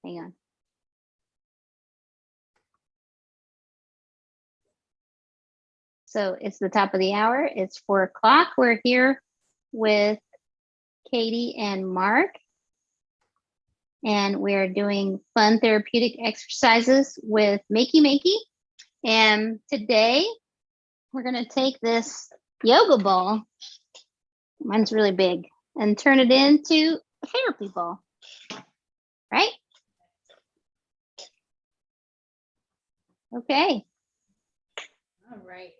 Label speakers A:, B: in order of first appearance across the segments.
A: Hang on. So it's the top of the hour. It's 4 o'clock. We're here with Katie and Mark, and we're doing fun therapeutic exercises with Makey Makey. And today we're going to take this yoga ball, mine's really big, and turn it into a therapy ball, right? Okay.
B: All right.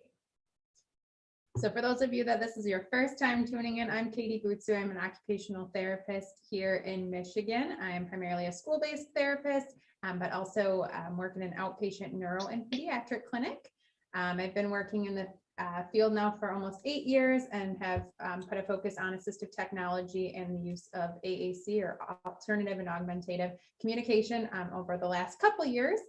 B: So for those of you that this is your first time tuning in, I'm Katie Butzu. I'm an occupational therapist here in Michigan. I am primarily a school-based therapist, but also work in an outpatient neuro and pediatric clinic. I've been working in the field now for almost 8 years and have put a focus on assistive technology and the use of AAC, or alternative and augmentative communication, over the last couple years.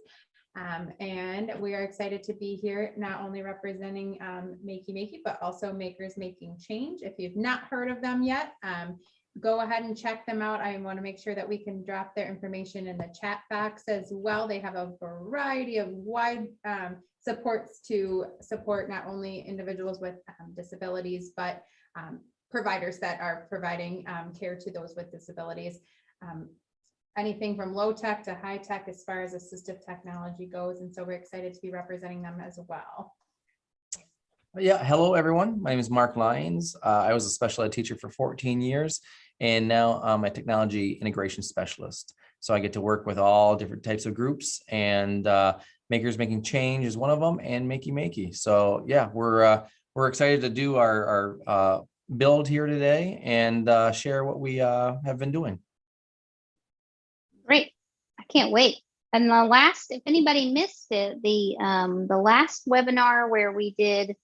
B: And we are excited to be here, not only representing Makey Makey, but also Makers Making Change. If you've not heard of them yet, go ahead and check them out. I want to make sure that we can drop their information in the chat box as well. They have a variety of wide supports to support not only individuals with disabilities, but providers that are providing care to those with disabilities. Anything from low tech to high tech as far as assistive technology goes. And so we're excited to be representing them as well.
C: Yeah, hello everyone. My name is Mark Lyons. I was a special ed teacher for 14 years, and now I'm a technology integration specialist. So I get to work with all different types of groups, and Makers Making Change is one of them, and Makey Makey. So yeah, we're excited to do our build here today and share what we have been doing.
A: Great. I can't wait. And the last, if anybody missed it, the last webinar where we did,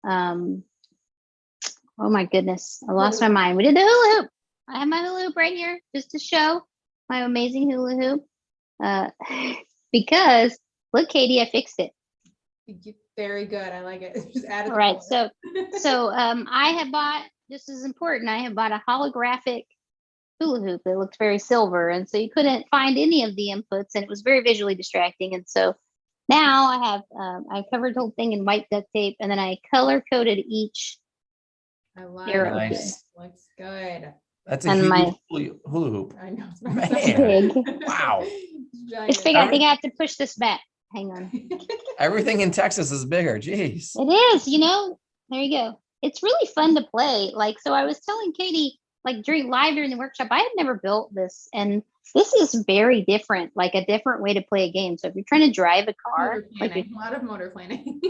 A: oh my goodness, I lost my mind. We did the hula hoop. I have my hula hoop right here just to show my amazing hula hoop. Because look, Katie, I fixed it.
B: Very good. I like it. Just add it.
A: All right. So I have bought, this is important. I have bought a holographic hula hoop. It looked very silver, and so you couldn't find any of the inputs, and it was very visually distracting. And so now I have I covered the whole thing in white duct tape, and then I color coded each.
B: I love
A: arrow.
B: it.
C: Nice.
B: Looks good.
C: That's a
A: And
C: huge hula hoop.
B: I know.
C: Man.
A: Big.
C: Wow.
A: It's big. I think I have to push this back. Hang on.
C: Everything in Texas is bigger. Jeez.
A: It is, you know, there you go. It's really fun to play. Like, so I was telling Katie, like during the workshop, I had never built this, and this is very different, like a different way to play a game. So if you're trying to drive a car,
B: like a lot of motor planning.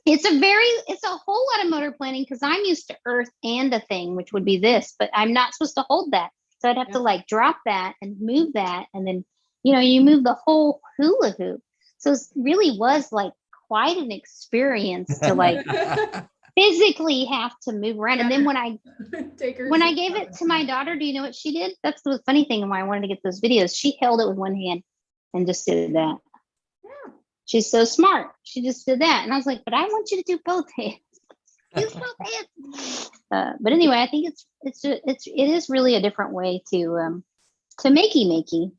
A: it's a whole lot of motor planning, because I'm used to earth and a thing, which would be this, but I'm not supposed to hold that. So I'd have to like drop that and move that, and then, you know, you move the whole hula hoop. So it really was like quite an experience to like physically have to move around. And then when I gave it to my daughter, do you know what she did? That's the funny thing, and why I wanted to get those videos. She held it with one hand and just did that.
B: Yeah.
A: She's so smart. She just did that. And I was like, but I want you to do both hands. Use both hands. But anyway, I think it is really a different way to Makey Makey.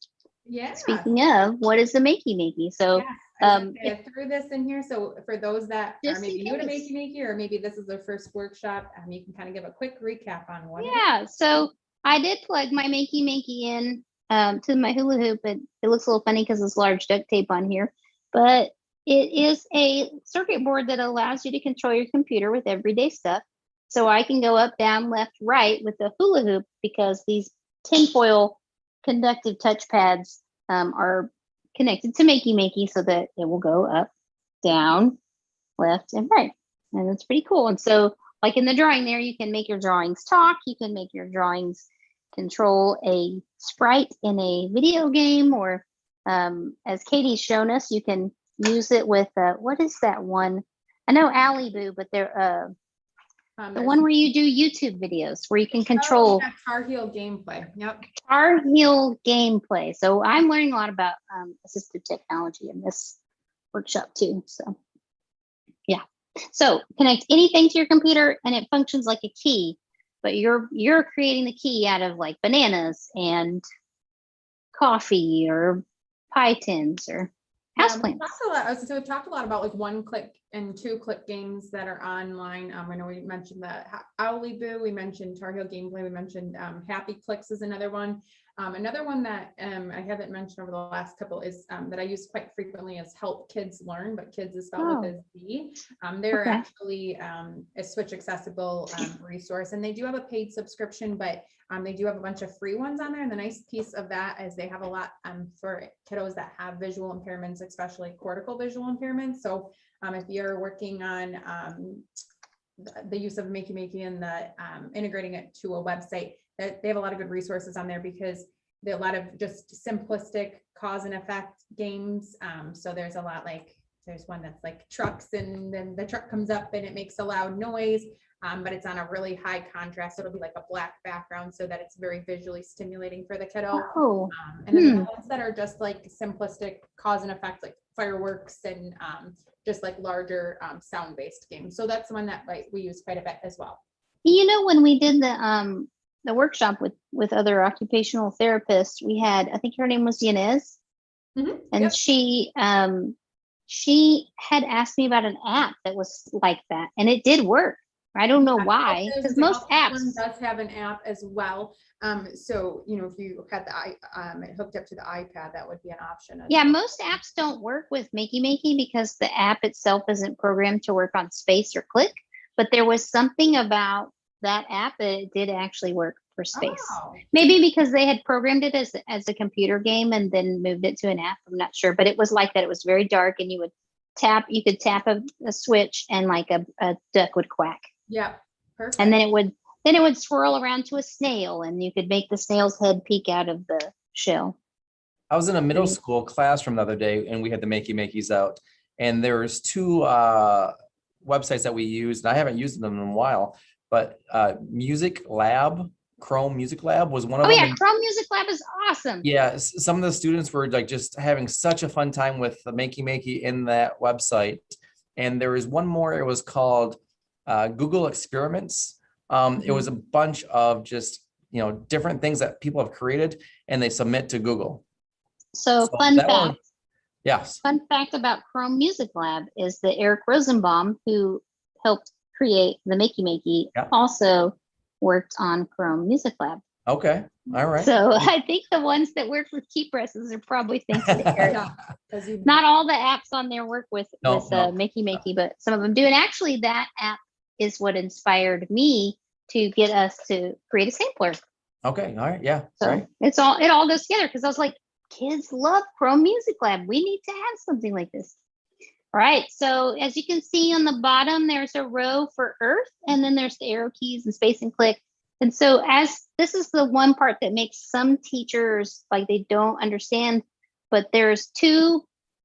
B: Yeah.
A: Speaking of, what is the Makey Makey? So
B: I threw this in here. So for those that are maybe new to Makey Makey, or maybe this is their first workshop, you can kind of give a quick recap on what.
A: Yeah. So I did plug my Makey Makey in to my hula hoop, and it looks a little funny because it's large duct tape on here, but it is a circuit board that allows you to control your computer with everyday stuff. So I can go up, down, left, right with the hula hoop, because these tinfoil conductive touch pads are connected to Makey Makey, so that it will go up, down, left, and right. And it's pretty cool. And so like in the drawing there, you can make your drawings talk. You can make your drawings control a sprite in a video game, or as Katie's shown us, you can use it with, what is that one? I know Alley-Boo, but they're the one where you do YouTube videos where you can control.
B: Yeah, Tar Heel gameplay. Yep.
A: Tar Heel gameplay. So I'm learning a lot about assistive technology in this workshop too. So yeah. So connect anything to your computer, and it functions like a key, but you're creating the key out of like bananas and coffee or pie tins or
B: Yeah,
A: houseplants.
B: we've talked a lot about like 1-click and 2-click games that are online. I know we mentioned the Owly Boo, we mentioned Tar Heel Gameplay, we mentioned Happy Clicks is another one. Another one that I haven't mentioned over the last couple is that I use quite frequently is Help Kids Learn, but kids is spelled with a Z. They're
A: Okay.
B: actually a Switch accessible resource, and they do have a paid subscription, but they do have a bunch of free ones on there. And the nice piece of that is they have a lot for kiddos that have visual impairments, especially cortical visual impairments. So if you're working on the use of Makey Makey and the integrating it to a website, that they have a lot of good resources on there, because there are a lot of just simplistic cause and effect games. So there's a lot, like there's one that's like trucks, and then the truck comes up and it makes a loud noise, but it's on a really high contrast. It'll be like a black background so that it's very visually stimulating for the kiddo.
A: Oh,
B: And then the ones that are just like simplistic cause and effect, like fireworks and just like larger sound-based games. So that's the one that we use quite a bit as well.
A: you know, when we did the workshop with other occupational therapists, we had, I think her name was Yanez, and
B: Yep.
A: she had asked me about an app that was like that, and it did work. I don't know why, because most apps
B: one does have an app as well. So you know, if you had it hooked up to the iPad, that would be an option.
A: Yeah, most apps don't work with Makey Makey because the app itself isn't programmed to work on space or click, but there was something about that app that it did actually work for space.
B: Oh.
A: Maybe because they had programmed it as a computer game and then moved it to an app. I'm not sure, but it was like that. It was very dark, and you could tap a switch and like a duck would quack.
B: Yeah, perfect.
A: And then it would swirl around to a snail, and you could make the snail's head peek out of the shell.
C: I was in a middle school classroom the other day, and we had the Makey Makeys out, and there was 2 websites that we used, and I haven't used them in a while, but Music Lab, Chrome Music Lab was one of them.
A: Oh yeah, Chrome Music Lab is awesome.
C: Yeah, some of the students were like just having such a fun time with the Makey Makey in that website. And there was one more, it was called Google Experiments. It was a bunch of just, different things that people have created and they submit to Google.
A: So fun
C: that
A: fact.
C: one- yes.
A: Fun fact about Chrome Music Lab is that Eric Rosenbaum, who helped create the Makey Makey,
C: Yeah.
A: also worked on Chrome Music Lab.
C: Okay. All right.
A: So I think the ones that work with key presses are probably thanks to Eric.
B: Yeah,
A: Not all the apps on there work with
C: No.
A: Makey Makey, but some of them do. And actually, that app is what inspired me to get us to create a sampler.
C: Okay. All right. Yeah.
A: So
C: Right.
A: it all goes together, because I was like, kids love Chrome Music Lab. We need to have something like this. All right. So as you can see on the bottom, there's a row for Earth, and then there's the arrow keys and space and click. And so as this is the one part that makes some teachers like they don't understand, but there's 2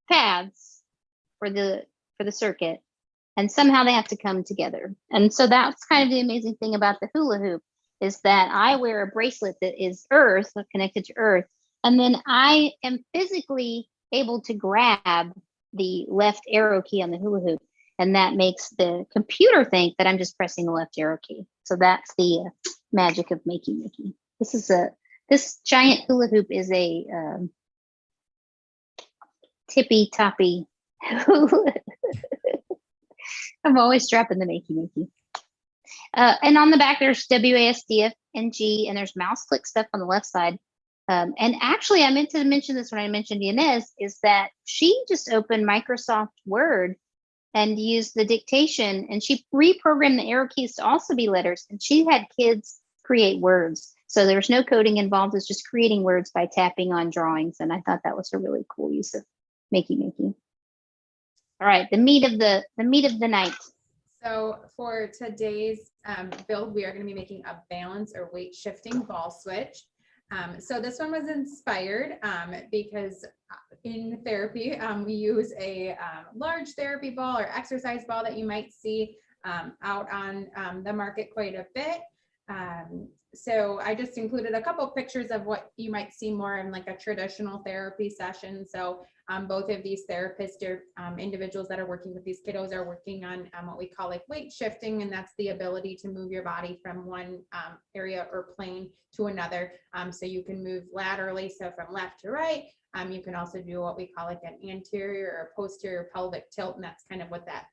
A: paths for the circuit, and somehow they have to come together. And so that's kind of the amazing thing about the hula hoop, is that I wear a bracelet that is Earth, connected to Earth, and then I am physically able to grab the left arrow key on the hula hoop, and that makes the computer think that I'm just pressing the left arrow key. So that's the magic of Makey Makey. This giant hula hoop is a tippy toppy. I'm always strapping the Makey Makey. And on the back, there's WASD, NG, and there's mouse click stuff on the left side. And actually, I meant to mention this when I mentioned Yanez, is that she just opened Microsoft Word and used the dictation, and she reprogrammed the arrow keys to also be letters, and she had kids create words. So there was no coding involved. It's just creating words by tapping on drawings. And I thought that was a really cool use of Makey Makey. All right, the meat of the night.
B: So for today's build, we are going to be making a balance or weight shifting ball switch. So this one was inspired because in therapy, we use a large therapy ball or exercise ball that you might see out on the market quite a bit. So I just included a couple pictures of what you might see more in like a traditional therapy session. So Both of these therapists or individuals that are working with these kiddos are working on what we call like weight shifting, and that's the ability to move your body from one area or plane to another. So you can move laterally, so from left to right. You can also do what we call like an anterior or posterior pelvic tilt, and that's kind of what that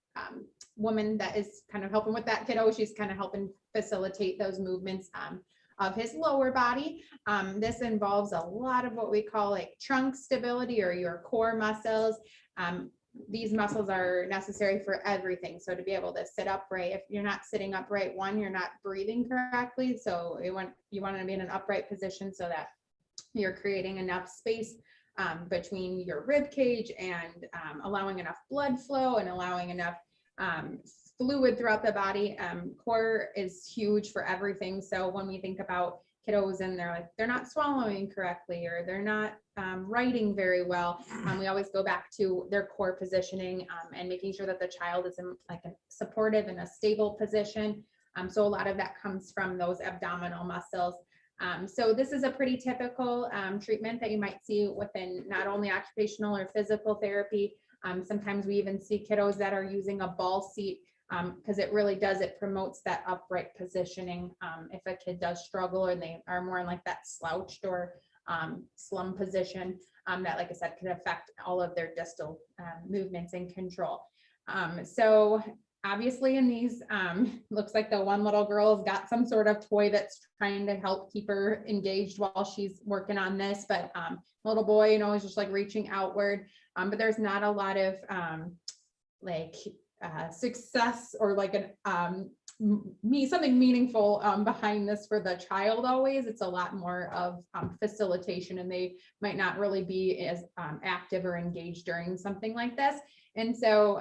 B: woman that is kind of helping with that kiddo, she's kind of helping facilitate those movements of his lower body. This involves a lot of what we call like trunk stability or your core muscles. These muscles are necessary for everything. So to be able to sit upright, if you're not sitting upright, one, you're not breathing correctly. So you want to be in an upright position so that you're creating enough space between your rib cage and allowing enough blood flow and allowing enough fluid throughout the body. Core is huge for everything. So when we think about kiddos and they're not swallowing correctly or they're not writing very well, we always go back to their core positioning and making sure that the child is in like a supportive and a stable position. So a lot of that comes from those abdominal muscles. So this is a pretty typical treatment that you might see within not only occupational or physical therapy. Sometimes we even see kiddos that are using a ball seat because it promotes that upright positioning. If a kid does struggle or they are more in like that slouched or slum position, that, like I said, can affect all of their distal movements and control. So obviously in these, looks like the one little girl's got some sort of toy that's trying to help keep her engaged while she's working on this, but little boy, is just like reaching outward. But there's not a lot of success or like something meaningful behind this for the child always. It's a lot more of facilitation, and they might not really be as active or engaged during something like this. And so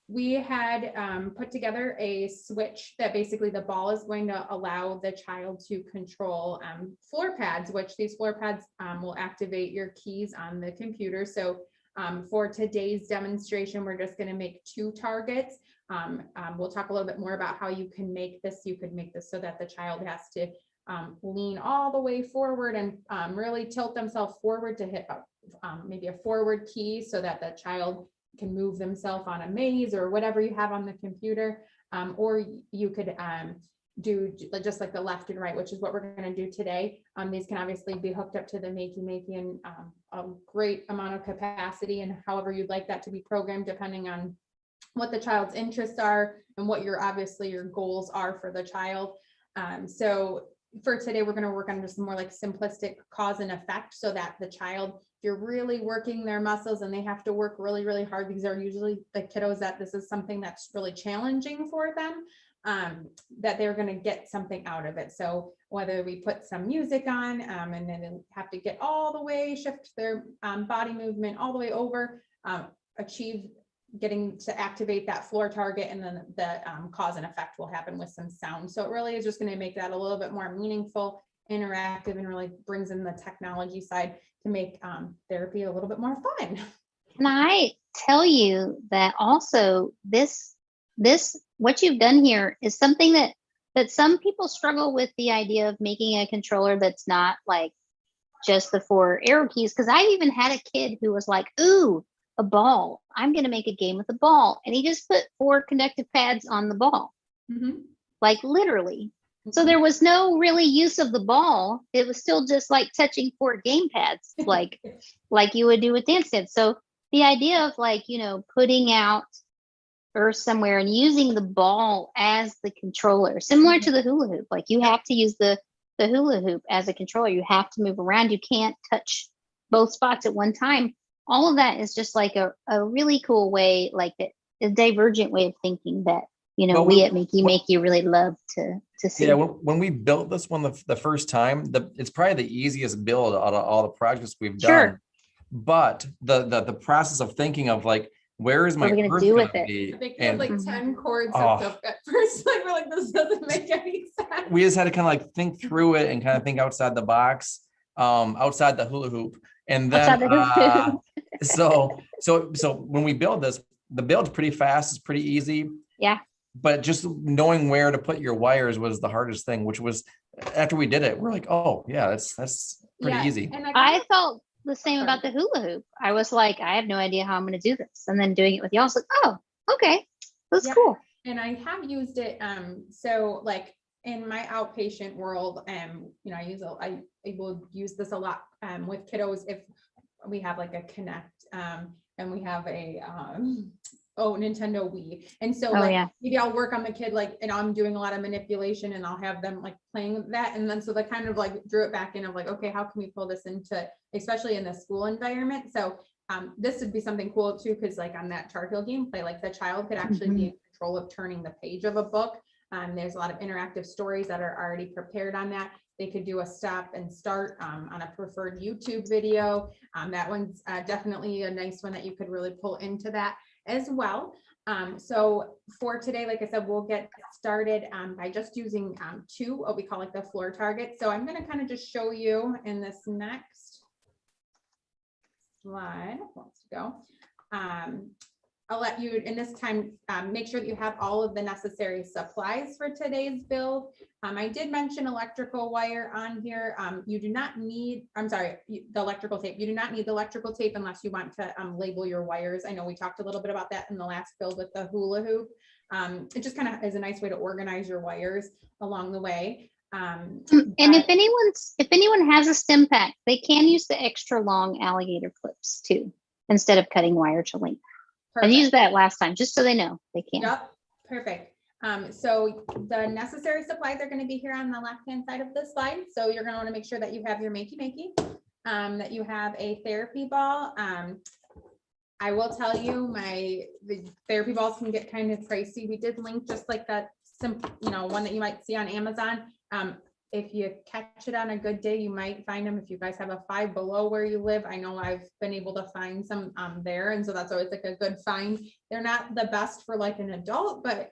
B: we had put together a switch that basically the ball is going to allow the child to control floor pads, which these floor pads will activate your keys on the computer. So for today's demonstration, we're just going to make 2 targets. We'll talk a little bit more about how you can make this. You could make this so that the child has to lean all the way forward and really tilt themselves forward to hit maybe a forward key so that the child can move themselves on a maze or whatever you have on the computer. Or you could do just like the left and right, which is what we're going to do today. These can obviously be hooked up to the Makey Makey and a great amount of capacity, and however you'd like that to be programmed, depending on what the child's interests are and what your goals are for the child. So for today, we're going to work on just more like simplistic cause and effect, so that the child, if you're really working their muscles and they have to work really, really hard, these are usually the kiddos that this is something that's really challenging for them, that they're going to get something out of it. So whether we put some music on and then have to get all the way, shift their body movement all the way over, achieve getting to activate that floor target, and then the cause and effect will happen with some sound. So it really is just going to make that a little bit more meaningful, interactive, and really brings in the technology side to make therapy a little bit more fun.
A: Can I tell you that also this what you've done here is something that some people struggle with, the idea of making a controller that's not like just the 4 arrow keys. Because I've even had a kid who was like, ooh, a ball. I'm going to make a game with a ball. And he just put 4 conductive pads on the ball, like literally. So there was no really use of the ball. It was still just like touching 4 game pads, like you would do with dance dance. So the idea of like, putting out earth somewhere and using the ball as the controller, similar to the hula hoop, like you have to use the hula hoop as a controller. You have to move around. You can't touch both spots at one time. All of that is just like a really cool way, like a divergent way of thinking that, we at Makey Makey really love to see.
C: Yeah, when we built this one the first time, it's probably the easiest build out of all the projects we've done.
A: Sure.
C: But the process of thinking of like, where is my
A: What are we gonna
C: earth
A: do
C: gonna
A: with it?
C: be?
B: I think we
C: And
B: had like 10 chords hooked up at first. Like we're like, this doesn't make any sense.
C: we just had to kind of like think through it and kind of think outside the box, outside the hula hoop. And then so when we build this, the build's pretty fast, it's pretty easy.
A: Yeah.
C: But just knowing where to put your wires was the hardest thing, which was after we did it, we're like, oh yeah, that's pretty easy.
B: And
A: I felt the same
B: Sorry.
A: about the hula hoop. I was like, I have no idea how I'm going to do this. And then doing it with y'all, I was like, oh, okay, that's
B: Yep.
A: cool.
B: And I have used it, so like in my outpatient world, you know, I will use this a lot, with kiddos if we have like a Connect, and we have a, Nintendo Wii. And so
A: Oh,
B: like,
A: yeah.
B: maybe I'll work on the kid, like, and I'm doing a lot of manipulation and I'll have them like playing with that. And then, so they kind of like drew it back in of like, okay, how can we pull this into, especially in the school environment? So this would be something cool too, because like on that chart wheel gameplay, like the child could actually be in control of turning the page of a book. There's a lot of interactive stories that are already prepared on that. They could do a stop and start on a preferred YouTube video. That one's definitely a nice one that you could really pull into that as well. So for today, like I said, we'll get started by just using two, what we call like the floor targets. So I'm going to kind of just show you in this next slide. Let's go. I'll let you in this time make sure that you have all of the necessary supplies for today's build. I did mention electrical wire on here. You do not need, the electrical tape. You do not need the electrical tape unless you want to label your wires. I know we talked a little bit about that in the last build with the hula hoop. It just kind of is a nice way to organize your wires along the way.
A: And if anyone has a stim pack, they can use the extra long alligator clips too, instead of cutting wire to length. I used that last time, just so they know they can.
B: Yep, perfect. So the necessary supplies are going to be here on the left-hand side of the slide. So you're going to want to make sure that you have your Makey Makey, that you have a therapy ball. I will tell you, the therapy balls can get kind of pricey. We did link just like that simple, one that you might see on Amazon. If you catch it on a good day, you might find them. If you guys have a Five Below where you live, I know I've been able to find some there. And so that's always like a good find. They're not the best for like an adult, but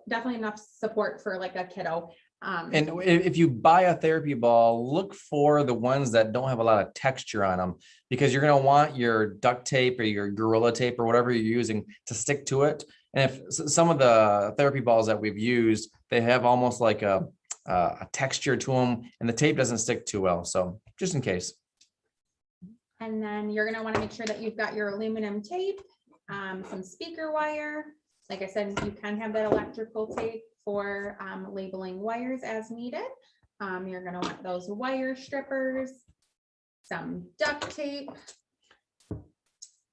B: definitely enough support for like a kiddo.
C: And if you buy a therapy ball, look for the ones that don't have a lot of texture on them, because you're going to want your duct tape or your Gorilla tape or whatever you're using to stick to it. And if some of the therapy balls that we've used, they have almost like a texture to them and the tape doesn't stick too well. So just in case.
B: And then you're going to want to make sure that you've got your aluminum tape, some speaker wire. Like I said, you can have that electrical tape for labeling wires as needed. You're going to want those wire strippers, some duct tape,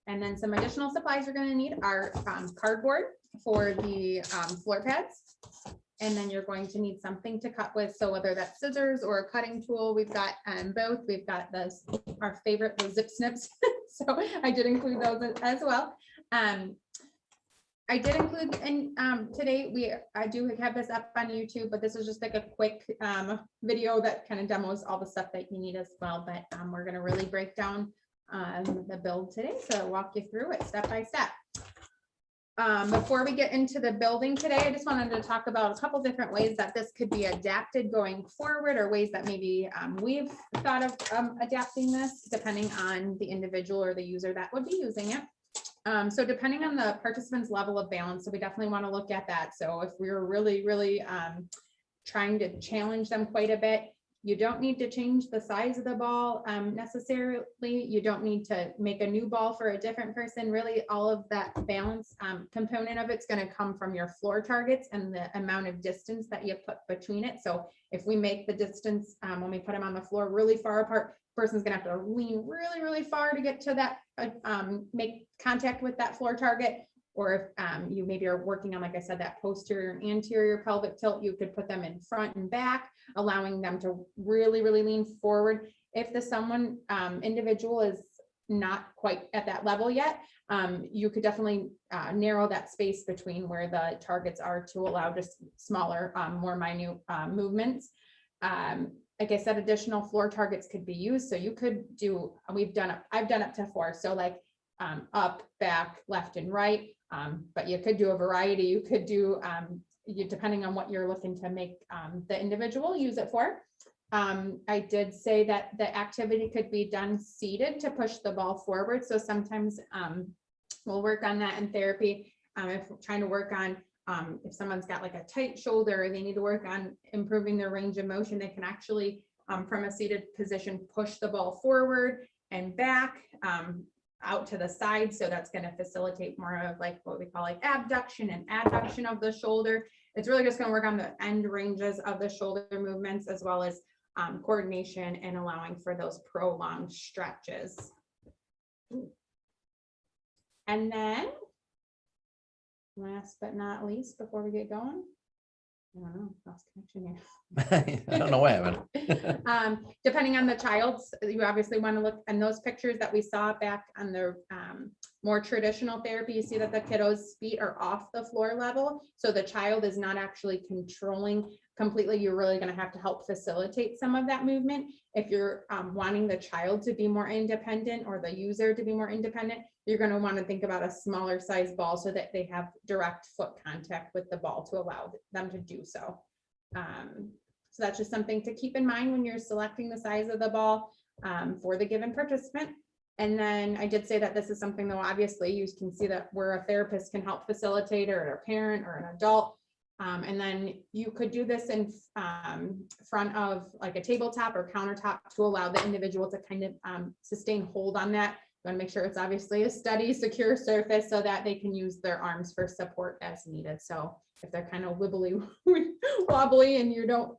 B: and then some additional supplies you're going to need are cardboard for the floor pads. And then you're going to need something to cut with. So whether that's scissors or a cutting tool, we've got both. We've got our favorite, the zip snips. So I did include those as well. I did include in today, I do have this up on YouTube, but this is just like a quick video that kind of demos all the stuff that you need as well. But we're going to really break down the build today. So I'll walk you through it step by step. Before we get into the building today, I just wanted to talk about a couple different ways that this could be adapted going forward, or ways that maybe we've thought of adapting this depending on the individual or the user that would be using it. So depending on the participant's level of balance, so we definitely want to look at that. So if we're really, really trying to challenge them quite a bit, you don't need to change the size of the ball necessarily. You don't need to make a new ball for a different person. Really, all of that balance component of it's going to come from your floor targets and the amount of distance that you put between it. So if we make the distance when we put them on the floor really far apart, person's gonna have to lean really, really far to get to that, make contact with that floor target. Or if you maybe are working on, like I said, that posterior and anterior pelvic tilt, you could put them in front and back, allowing them to really, really lean forward. If the individual is not quite at that level yet, you could definitely narrow that space between where the targets are to allow just smaller, more minute movements. Like I said, additional floor targets could be used. So you could do, I've done up to 4. So like up, back, left, and right. But you could do a variety. You could do, depending on what you're looking to make the individual use it for. I did say that the activity could be done seated to push the ball forward. So sometimes we'll work on that in therapy. If we're trying to work on if someone's got like a tight shoulder, or they need to work on improving their range of motion, they can actually from a seated position push the ball forward and back, out to the side. So that's going to facilitate more of like what we call like abduction and adduction of the shoulder. It's really just going to work on the end ranges of the shoulder movements, as well as coordination and allowing for those prolonged stretches. And then last but not least, before we get going, I don't know, lost connection here.
C: I don't know what happened.
B: Depending on the child's, you obviously want to look in those pictures that we saw back on the more traditional therapy. You see that the kiddo's feet are off the floor level. So the child is not actually controlling completely. You're really going to have to help facilitate some of that movement. If you're wanting the child to be more independent or the user to be more independent, you're going to want to think about a smaller size ball so that they have direct foot contact with the ball to allow them to do so. So that's just something to keep in mind when you're selecting the size of the ball for the given participant. And then I did say that this is something, though, obviously you can see that where a therapist can help facilitate, or a parent or an adult. And then you could do this in front of like a tabletop or countertop to allow the individual to kind of sustain hold on that. You want to make sure it's obviously a steady, secure surface so that they can use their arms for support as needed. So if they're kind of wobbly and you don't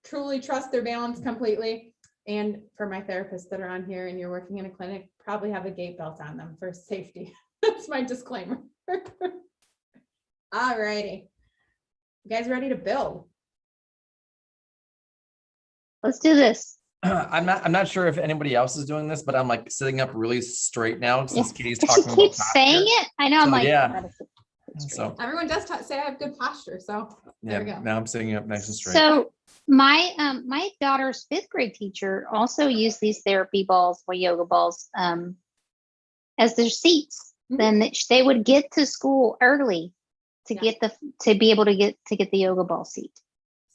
B: truly trust their balance completely, and for my therapists that are on here and you're working in a clinic, probably have a gait belt on them for safety. That's my disclaimer. All righty. You guys ready to build?
A: Let's do this.
C: I'm not sure if anybody else is doing this, but I'm like sitting up really straight now since Katie's
A: She
C: talking about
A: keeps
C: posture.
A: saying it. I know. I'm
C: So,
A: like,
C: yeah.
A: I gotta sit straight.
C: So
B: Everyone does say I have good posture, so there we
C: yeah,
B: go.
C: now I'm sitting up nice and straight.
A: So my my daughter's 5th grade teacher also used these therapy balls or yoga balls as their seats.
B: Mhm.
A: Then they would get to school early to
B: Yeah.
A: be able to get the yoga ball seat.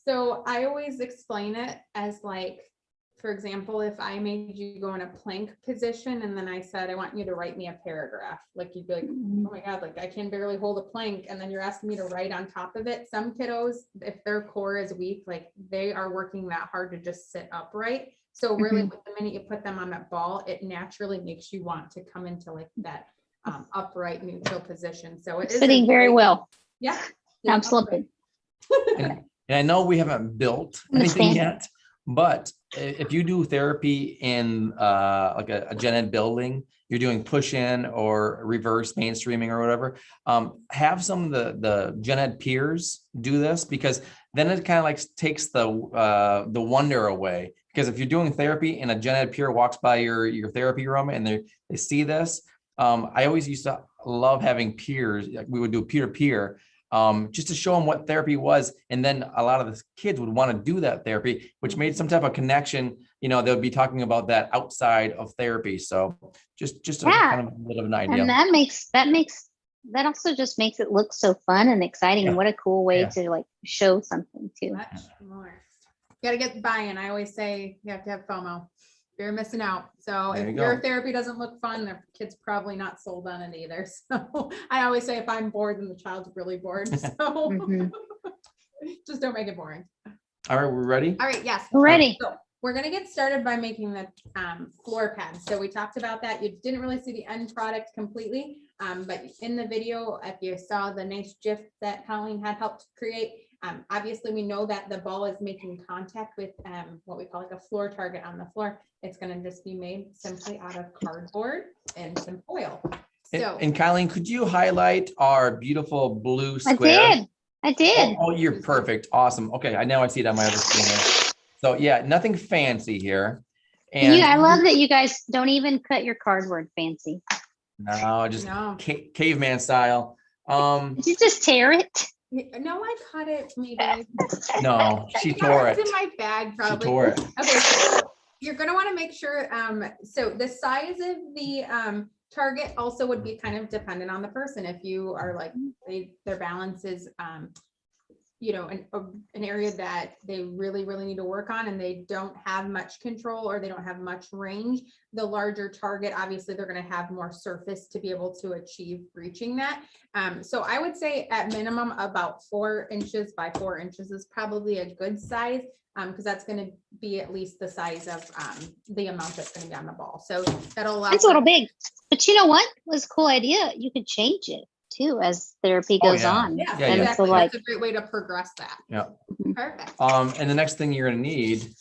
B: So I always explain it as like, for example, if I made you go in a plank position and then I said, I want you to write me a paragraph, like you'd be like, oh my God, like I can barely hold a plank. And then you're asking me to write on top of it. Some kiddos, if their core is weak, like they are working that hard to just sit upright. So really with the minute you put them on that ball, it naturally makes you want to come into like that upright neutral position. So it is
A: Sitting very well.
B: Yeah.
A: Now I'm slipping.
C: And I know we haven't built anything yet, but if you do therapy in like a gen ed building, you're doing push in or reverse mainstreaming or whatever, have some of the gen ed peers do this, because then it kind of like takes the wonder away. Because if you're doing therapy and a gen ed peer walks by your therapy room and they see this, I always used to love having peers. Like we would do peer to peer. Just to show them what therapy was. And then a lot of the kids would want to do that therapy, which made some type of connection. You know, they'll be talking about that outside of therapy. So just a kind of a bit of an idea.
A: And that also just makes it look so fun and exciting.
C: Yeah.
A: What a cool way
C: Yeah.
A: to like show something too.
B: Much more. You got to get buy-in. I always say you have to have FOMO. You're missing out. So
C: There
B: if
C: you
B: your
C: go.
B: therapy doesn't look fun, the kid's probably not sold on it either. So I always say if I'm bored, then the child's really bored. So
A: Mhm.
B: just don't make it boring.
C: All right, we're ready.
B: All right. Yes.
A: We're ready.
B: So we're going to get started by making the floor pads. So we talked about that. You didn't really see the end product completely, but in the video, if you saw the nice GIF that Colleen had helped create, obviously we know that the ball is making contact with what we call like a floor target on the floor. It's going to just be made simply out of cardboard and some foil. So
C: And Colleen, could you highlight our beautiful blue square?
A: I did.
C: Oh, you're perfect. Awesome. Okay, now I see it on my other screen here. So yeah, nothing fancy here. And
A: I love that you guys don't even cut your cardboard fancy.
C: no, just
B: no,
C: caveman style.
A: Did you just tear it?
B: no, I cut it. Maybe
C: No, she tore
B: it's
C: it.
B: in my bag.
C: She
B: Probably.
C: tore it.
B: Okay, so you're going to want to make sure, so the size of the target also would be kind of dependent on the person. If you are like, their balance is you know, an area that they really, really need to work on and they don't have much control or they don't have much range, the larger target, obviously they're going to have more surface to be able to achieve reaching that. So I would say at minimum about 4 inches by 4 inches is probably a good size, because that's going to be at least the size of the amount that's going to be on the ball. So that'll allow.
A: It's a little big, but you know what was a cool idea? You could change it too as therapy
C: Oh,
A: goes
C: yeah.
A: on.
B: Yeah,
C: Yeah,
A: And
C: yeah.
B: exactly.
A: so like,
B: That's a great way to progress that.
C: Yeah.
B: Perfect.
C: And the next thing you're gonna need,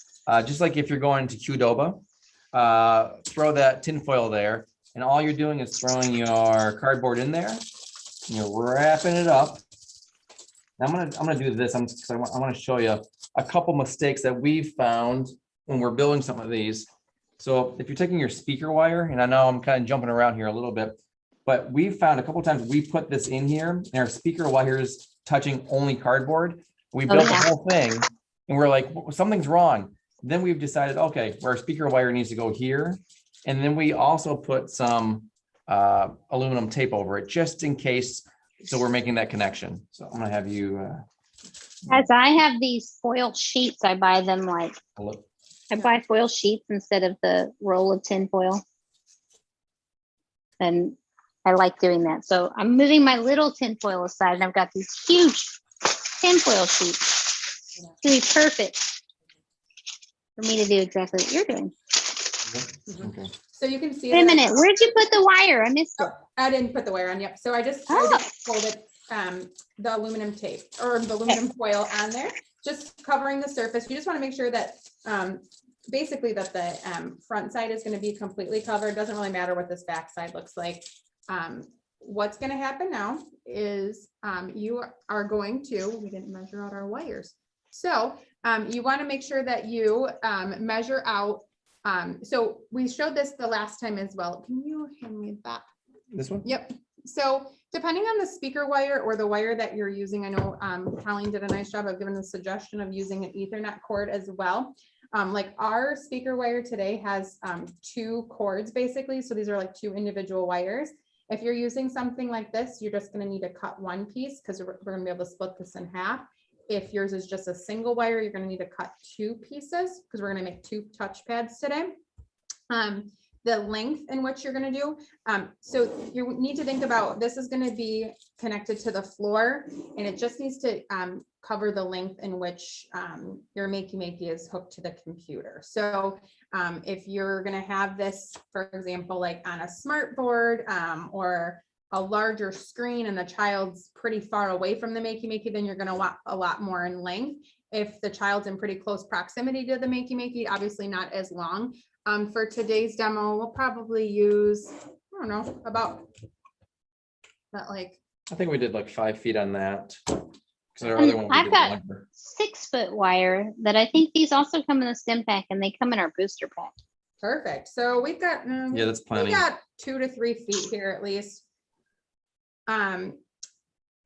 C: just like if you're going to Qdoba, throw that tinfoil there, and all you're doing is throwing your cardboard in there. And you're wrapping it up. I'm gonna do this. I want to show you a couple mistakes that we've found when we're building some of these. So if you're taking your speaker wire, and I know I'm kind of jumping around here a little bit, but we've found a couple times we put this in here and our speaker wires touching only cardboard. We built the whole thing and we're like, something's wrong. Then we've decided, okay, our speaker wire needs to go here. And then we also put some aluminum tape over it just in case. So we're making that connection. So I'm gonna have you.
A: as I have these foil sheets, I buy them like,
C: Look.
A: I buy foil sheets instead of the roll of tin foil. And I like doing that. So I'm moving my little tin foil aside and I've got these huge tin foil sheets. It's gonna be perfect for me to do exactly what you're doing.
C: Okay.
B: So you can see.
A: Wait a
B: that I-
A: minute, where'd you put the wire? I missed it.
B: I didn't put the wire on. Yep. So I just folded the aluminum tape or the aluminum foil on there, just covering the surface. You just want to make sure that basically that the front side is going to be completely covered. Doesn't really matter what this back side looks like. What's going to happen now is you are going to, we didn't measure out our wires. So you want to make sure that you measure out. So we showed this the last time as well. Can you hand me that?
C: This one?
B: Yep. So depending on the speaker wire or the wire that you're using, I know Colleen did a nice job of giving the suggestion of using an Ethernet cord as well. Like our speaker wire today has 2 cords basically. So these are like 2 individual wires. If you're using something like this, you're just going to need to cut one piece because we're going to be able to split this in half. If yours is just a single wire, you're going to need to cut 2 pieces because we're going to make 2 touch pads today. The length in which you're going to do. So you need to think about, this is going to be connected to the floor and it just needs to cover the length in which your Makey Makey is hooked to the computer. So if you're going to have this, for example, like on a smart board or a larger screen and the child's pretty far away from the Makey Makey, then you're going to want a lot more in length. If the child's in pretty close proximity to the Makey Makey, obviously not as long. For today's demo, we'll probably use, I don't know, about that, like.
C: I think we did like 5 feet on that.
A: I've got 6-foot wire that I think these also come in the stem pack and they come in our booster pack.
B: Perfect. So we've got,
C: yeah, that's plenty.
B: We got 2 to 3 feet here at least.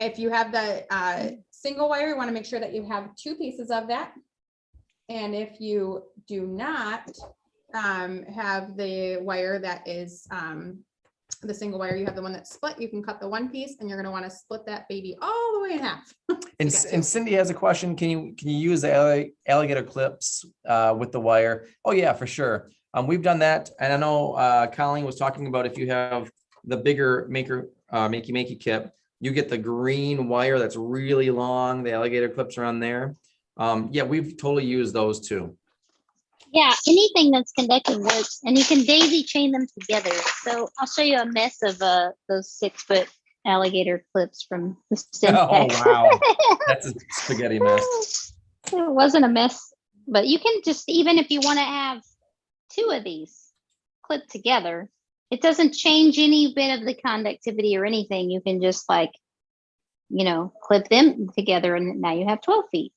B: If you have the single wire, you want to make sure that you have 2 pieces of that. And if you do not have the wire that is the single wire, you have the one that's split, you can cut the 1 piece and you're going to want to split that baby all the way in half.
C: And Cindy has a question. Can you use the alligator clips with the wire? Oh yeah, for sure. We've done that. And I know Colleen was talking about if you have the bigger Makey Makey kit, you get the green wire that's really long, the alligator clips are on there. Yeah, we've totally used those too.
A: Yeah, anything that's conducting works, and you can daisy chain them together. So I'll show you a mess of those 6-foot alligator clips from the stem
C: Oh
A: pack.
C: wow, that's a spaghetti mess.
A: It wasn't a mess, but you can just, even if you want to have 2 of these clipped together, it doesn't change any bit of the conductivity or anything. You can just like, clip them together and now you have 12 feet.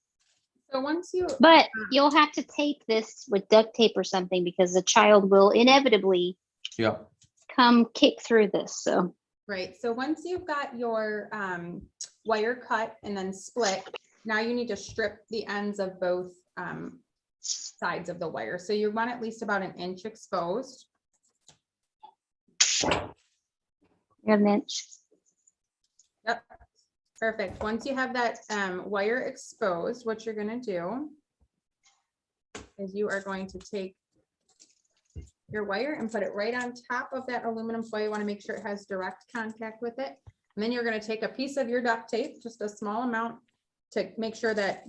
B: So once you,
A: but you'll have to tape this with duct tape or something because the child will inevitably come kick through this. So
B: right. So once you've got your wire cut and then split, now you need to strip the ends of both sides of the wire. So you want at least about 1 inch exposed.
A: You're 1 inch.
B: Yep. Perfect. Once you have that wire exposed, what you're gonna do is you are going to take your wire and put it right on top of that aluminum foil. You want to make sure it has direct contact with it. And then you're going to take a piece of your duct tape, just a small amount, to make sure that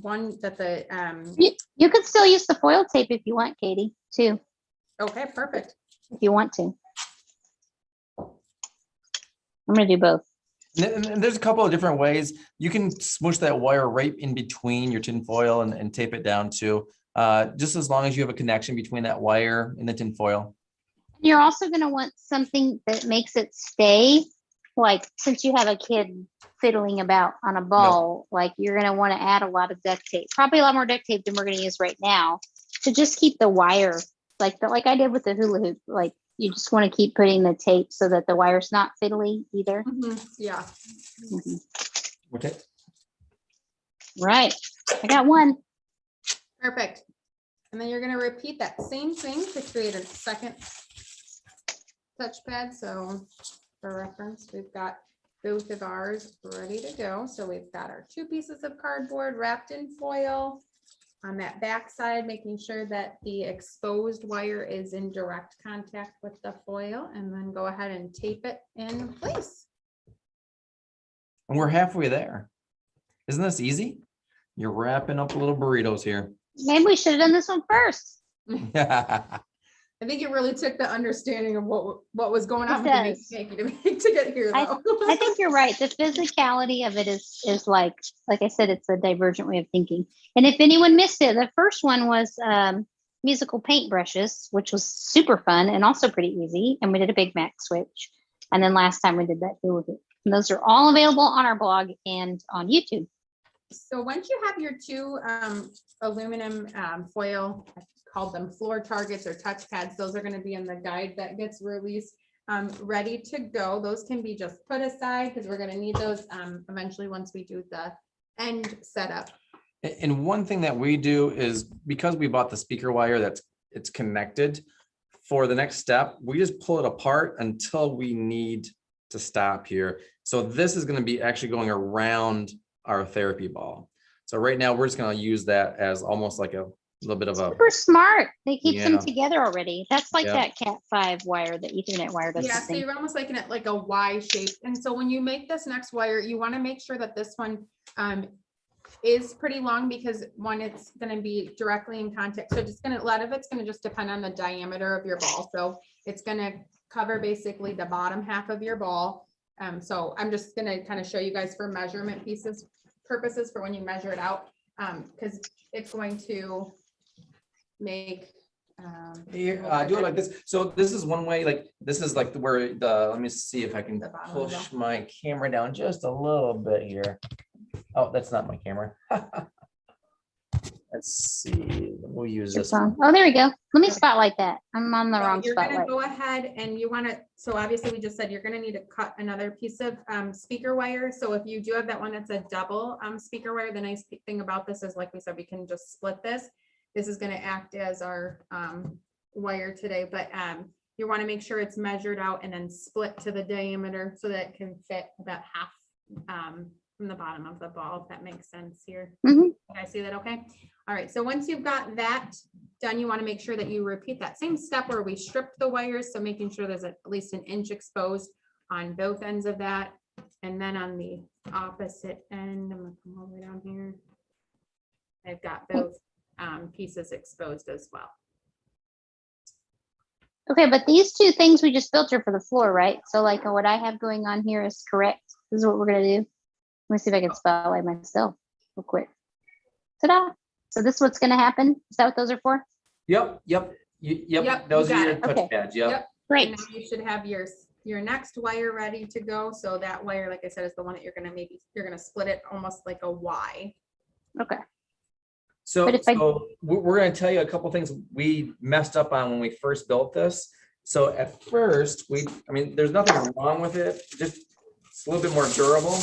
A: You could still use the foil tape if you want, Katie, too,
B: okay, perfect.
A: if you want to. I'm gonna do both.
C: And there's a couple of different ways. You can smoosh that wire right in between your tin foil and tape it down too. Just as long as you have a connection between that wire and the tin foil.
A: You're also gonna want something that makes it stay. Like, since you have a kid fiddling about on a ball, like you're gonna want to add a lot of duct tape, probably a lot more duct tape than we're gonna use right now, to just keep the wire like I did with the hula hoop. Like, you just want to keep putting the tape so that the wire's not fiddly either.
B: Yeah.
A: Mhm.
C: Okay.
A: Right. I got one.
B: Perfect. And then you're going to repeat that same thing to create a second touchpad. So for reference, we've got both of ours ready to go. So we've got our 2 pieces of cardboard wrapped in foil on that back side, making sure that the exposed wire is in direct contact with the foil, and then go ahead and tape it in place.
C: And we're halfway there. Isn't this easy? You're wrapping up little burritos here.
A: Maybe we should have done this one first.
B: I think it really took the understanding of what was going on
A: It
B: with
A: does.
B: the Makey to get here, though.
A: I think you're right. The physicality of it is like I said, it's a divergent way of thinking. And if anyone missed it, the first one was musical paintbrushes, which was super fun and also pretty easy. And we did a Big Mac switch. And then last time we did that hula hoop. And those are all available on our blog and on YouTube.
B: So once you have your 2 aluminum foil, I called them floor targets or touchpads, those are going to be in the guide that gets released, ready to go. Those can be just put aside because we're going to need those eventually once we do the end setup.
C: And one thing that we do is, because we bought the speaker wire it's connected, for the next step, we just pull it apart until we need to stop here. So this is going to be actually going around our therapy ball. So right now we're just going to use that as almost like a little bit of a
A: Super smart. They keep them
C: Yeah.
A: together already. That's like
C: Yeah.
A: that Cat 5 wire, the Ethernet wire does the
B: Yeah, so
A: same.
B: you're almost making it like a Y shape. And so when you make this next wire, you want to make sure that this one is pretty long, because one, it's going to be directly in contact. So just a lot of it's going to just depend on the diameter of your ball. So it's going to cover basically the bottom half of your ball. So I'm just going to kind of show you guys for measurement purposes for when you measure it out, because it's going to make
C: Here, do it like this. So this is one way, like this is like where let me see if I can
B: The bottom of the
C: push my camera down just a little bit here. Oh, that's not my camera. Let's see. We'll use
A: Your
C: this
A: phone.
C: one.
A: Oh, there we go. Let me spotlight that. I'm on the
B: So
A: wrong
B: you're gonna
A: spotlight.
B: go ahead and you want to, so obviously we just said you're gonna need to cut another piece of speaker wire. So if you do have that one that's a double speaker wire, the nice thing about this is, like we said, we can just split this. This is gonna act as our wire today, but you want to make sure it's measured out and then split to the diameter so that it can fit about half from the bottom of the ball, if that makes sense here.
A: Mhm.
B: You guys see that okay? All right, so once you've got that done, you want to make sure that you repeat that same step where we stripped the wires. So making sure there's at least an inch exposed on both ends of that. And then on the opposite end, I'm gonna come all the way down here. I've got both pieces exposed as well.
A: Okay, but these 2 things we just built are for the floor, right? So like what I have going on here is correct. This is what we're gonna do. Let me see if I can spotlight myself real quick. Ta-da! So this is what's gonna happen. Is that what those are for?
C: Yep.
B: Yep,
C: Those
B: you
C: are
B: got
C: your
B: it.
C: touch
A: Okay.
C: pads. Yep.
B: Yep.
A: Great.
B: And now you should have your next wire ready to go. So that wire, like I said, is the one that you're gonna split it almost like a Y.
A: Okay.
C: So,
A: But if I-
C: we're going to tell you a couple things we messed up on when we first built this. So at first, there's nothing wrong with it, just it's a little bit more durable.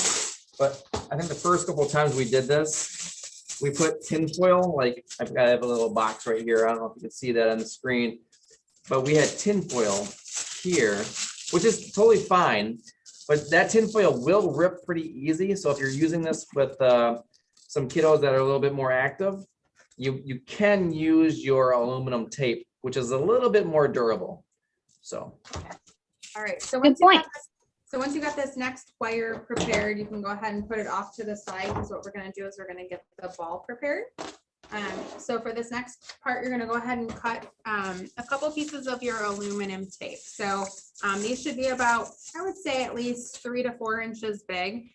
C: But I think the first couple of times we did this, we put tin foil, like I have a little box right here. I don't know if you can see that on the screen, but we had tin foil here, which is totally fine. but that tinfoil will rip pretty easy. So if you're using this with some kiddos that are a little bit more active, you can use your aluminum tape, which is a little bit more durable. So.
B: All right, so
A: Good point.
B: once you got this next wire prepared, you can go ahead and put it off to the side, because what we're gonna do is we're gonna get the ball prepared. So for this next part, you're gonna go ahead and cut a couple pieces of your aluminum tape. So these should be about, I would say, at least 3 to 4 inches big.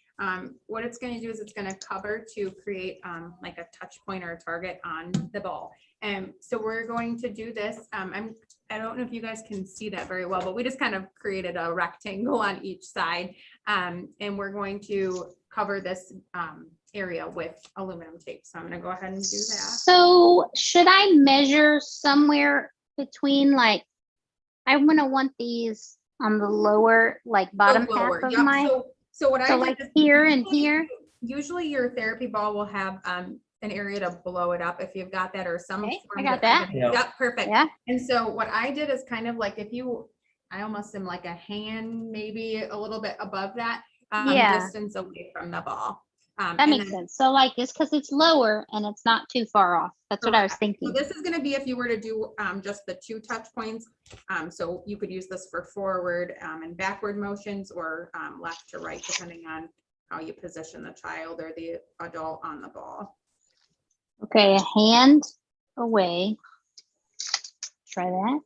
B: What it's gonna do is it's gonna cover to create like a touch point or a target on the ball. And so we're going to do this. I don't know if you guys can see that very well, but we just kind of created a rectangle on each side. And we're going to cover this area with aluminum tape. So I'm going to go ahead and do that.
A: So should I measure somewhere between, like, I'm going to want these on the lower, like bottom half of
B: Yep.
A: my,
B: So what I
A: so
B: did
A: like
B: is
A: here and here?
B: usually your therapy ball will have an area to blow it up if you've got that, or some.
A: Okay, I
B: form
A: got that.
C: Yeah.
B: Yep, perfect.
A: Yeah.
B: And so what I did is kind of like, I almost am like a hand, maybe a little bit above that
A: Yeah.
B: distance away from the ball.
A: That
B: and
A: makes
B: then-
A: sense. So like this, because it's lower and it's not too far off. That's what I was
B: Correct.
A: thinking.
B: So this is going to be if you were to do just the 2 touch points. So you could use this for forward and backward motions, or left to right, depending on how you position the child or the adult on the ball.
A: Okay, a hand away. Try that.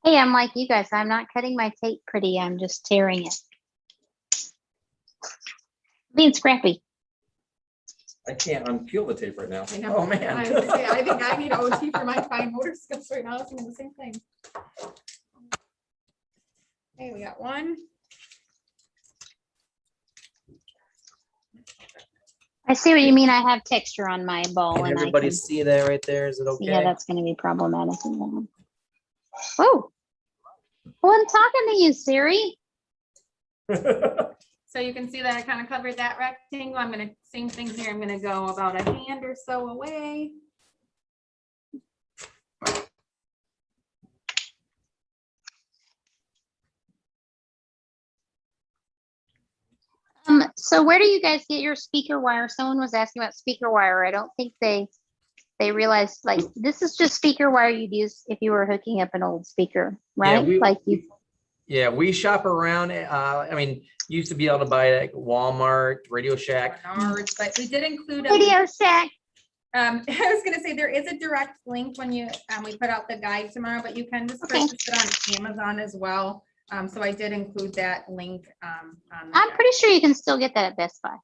A: Hey, I'm like you guys. I'm not cutting my tape pretty. I'm just tearing it. Being scrappy.
C: I can't unpeel the tape right now.
B: I know.
C: Oh, man.
B: I think I need OT for my fine motor skills right now. It's the same thing. Okay, we got one.
A: I see what you mean. I have texture on my ball.
C: Can
A: and I
C: everybody
A: can-
C: see that right there? Is it okay?
A: Yeah, that's going to be problematic. Whoa. Well, I'm talking to you, Siri.
B: So you can see that I kind of covered that rectangle. I'm going to, same thing here. I'm going to go about a hand or so away.
A: So where do you guys get your speaker wire? Someone was asking about speaker wire. I don't think they realized, like, this is just speaker wire you'd use if you were hooking up an old speaker, right?
C: Yeah, we shop around. I mean, you used to be able to buy it at Walmart, Radio Shack.
B: Menards, but we did include a
A: Radio Shack.
B: I was gonna say there is a direct link when you we put out the guide tomorrow, but you can just purchase it on Amazon as well. So I did include that link. On the
A: I'm
B: guide.
A: pretty sure you can still get that at Best Buy.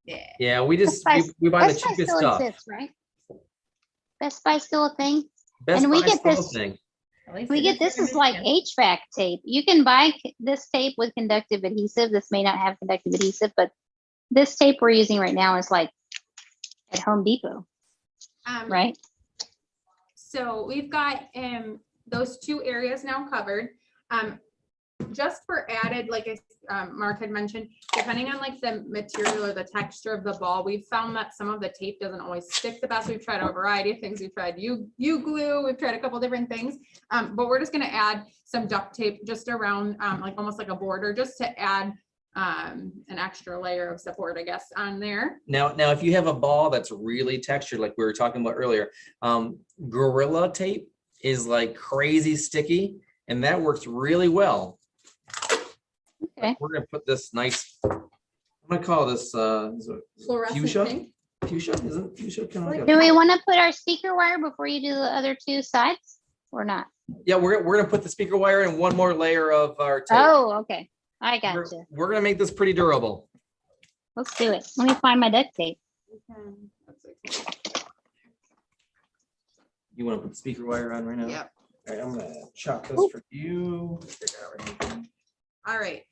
B: Yeah.
C: Yeah, we just
A: Best
C: we buy the
A: Best Buy
C: cheapest
A: still
C: stuff.
A: exists, right? Best Buy still a thing.
C: Best
A: And we
C: Buy
A: get
C: still a
A: this-
C: thing.
B: At least
A: We
B: it
A: get this is like HVAC tape. You can buy this tape with conductive adhesive. This may not have conductive adhesive, but this tape we're using right now is like at Home Depot, right?
B: So we've got those 2 areas now covered. Just for added, like Mark had mentioned, depending on like the material or the texture of the ball, we've found that some of the tape doesn't always stick the best. We've tried a variety of things. We've tried glue. We've tried a couple different things, but we're just going to add some duct tape just around, like almost like a border, just to add an extra layer of support, I guess, on there.
C: Now, if you have a ball that's really textured, like we were talking about earlier, Gorilla tape is like crazy sticky, and that works really well.
A: Okay.
C: We're gonna put this nice. I'm gonna call this is it
B: Fluorescent
C: fuchsia.
B: pink.
C: Fuchsia, isn't fuchsia kind of like
A: Do
C: a,
A: we want to put our speaker wire before you do the other 2 sides or not?
C: yeah, we're gonna put the speaker wire and one more layer of our tape.
A: Oh, okay. I got
C: we're,
A: you.
C: we're gonna make this pretty durable.
A: Let's do it. Let me find my duct tape.
C: You want to put the speaker wire on right now?
B: Yep.
C: All right, I'm gonna chop this for you.
B: All right.